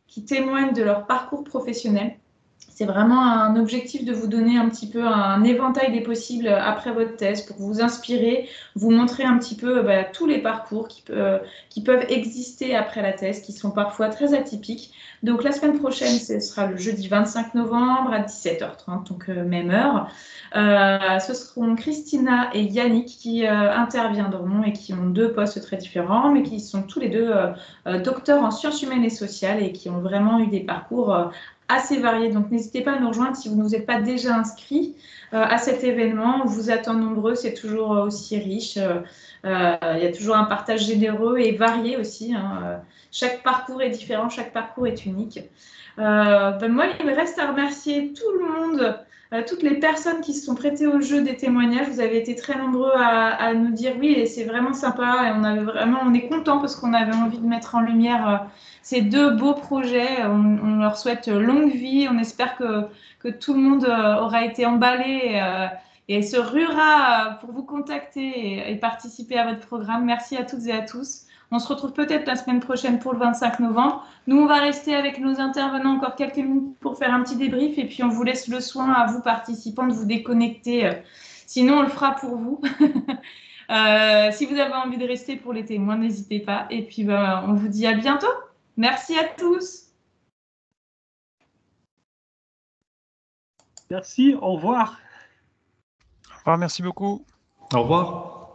qui témoignent de leur parcours professionnel. C'est vraiment un objectif de vous donner un petit peu un éventail des possibles après votre thèse pour vous inspirer, vous montrer un petit peu tous les parcours qui peuvent exister après la thèse, qui sont parfois très atypiques. Donc la semaine prochaine, ce sera le jeudi 25 novembre à 17h30, donc même heure. Ce seront Christina et Yannick qui interviendront et qui ont 2 postes très différents, mais qui sont tous les 2 docteurs en sciences humaines et sociales et qui ont vraiment eu des parcours assez variés. Donc n'hésitez pas à nous rejoindre si vous ne vous êtes pas déjà inscrit à cet événement. On vous attend nombreux, c'est toujours aussi riche. Il y a toujours un partage généreux et varié aussi. Chaque parcours est différent, chaque parcours est unique. Moi, il me reste à remercier tout le monde, toutes les personnes qui se sont prêtées au jeu des témoignages. Vous avez été très nombreux à nous dire oui, et c'est vraiment sympa. Et on est content parce qu'on avait envie de mettre en lumière ces 2 beaux projets. On leur souhaite longue vie. On espère que tout le monde aura été emballé et se ruera pour vous contacter et participer à votre programme. Merci à toutes et à tous. On se retrouve peut-être la semaine prochaine pour le 25 novembre. Nous, on va rester avec nos intervenants encore quelques minutes pour faire un petit débrief et puis on vous laisse le soin à vous participants de vous déconnecter. Sinon, on le fera pour vous. Si vous avez envie de rester pour les témoins, n'hésitez pas. Et puis, on vous dit à bientôt. Merci à tous. Merci, au revoir. Au revoir, merci beaucoup. Au revoir.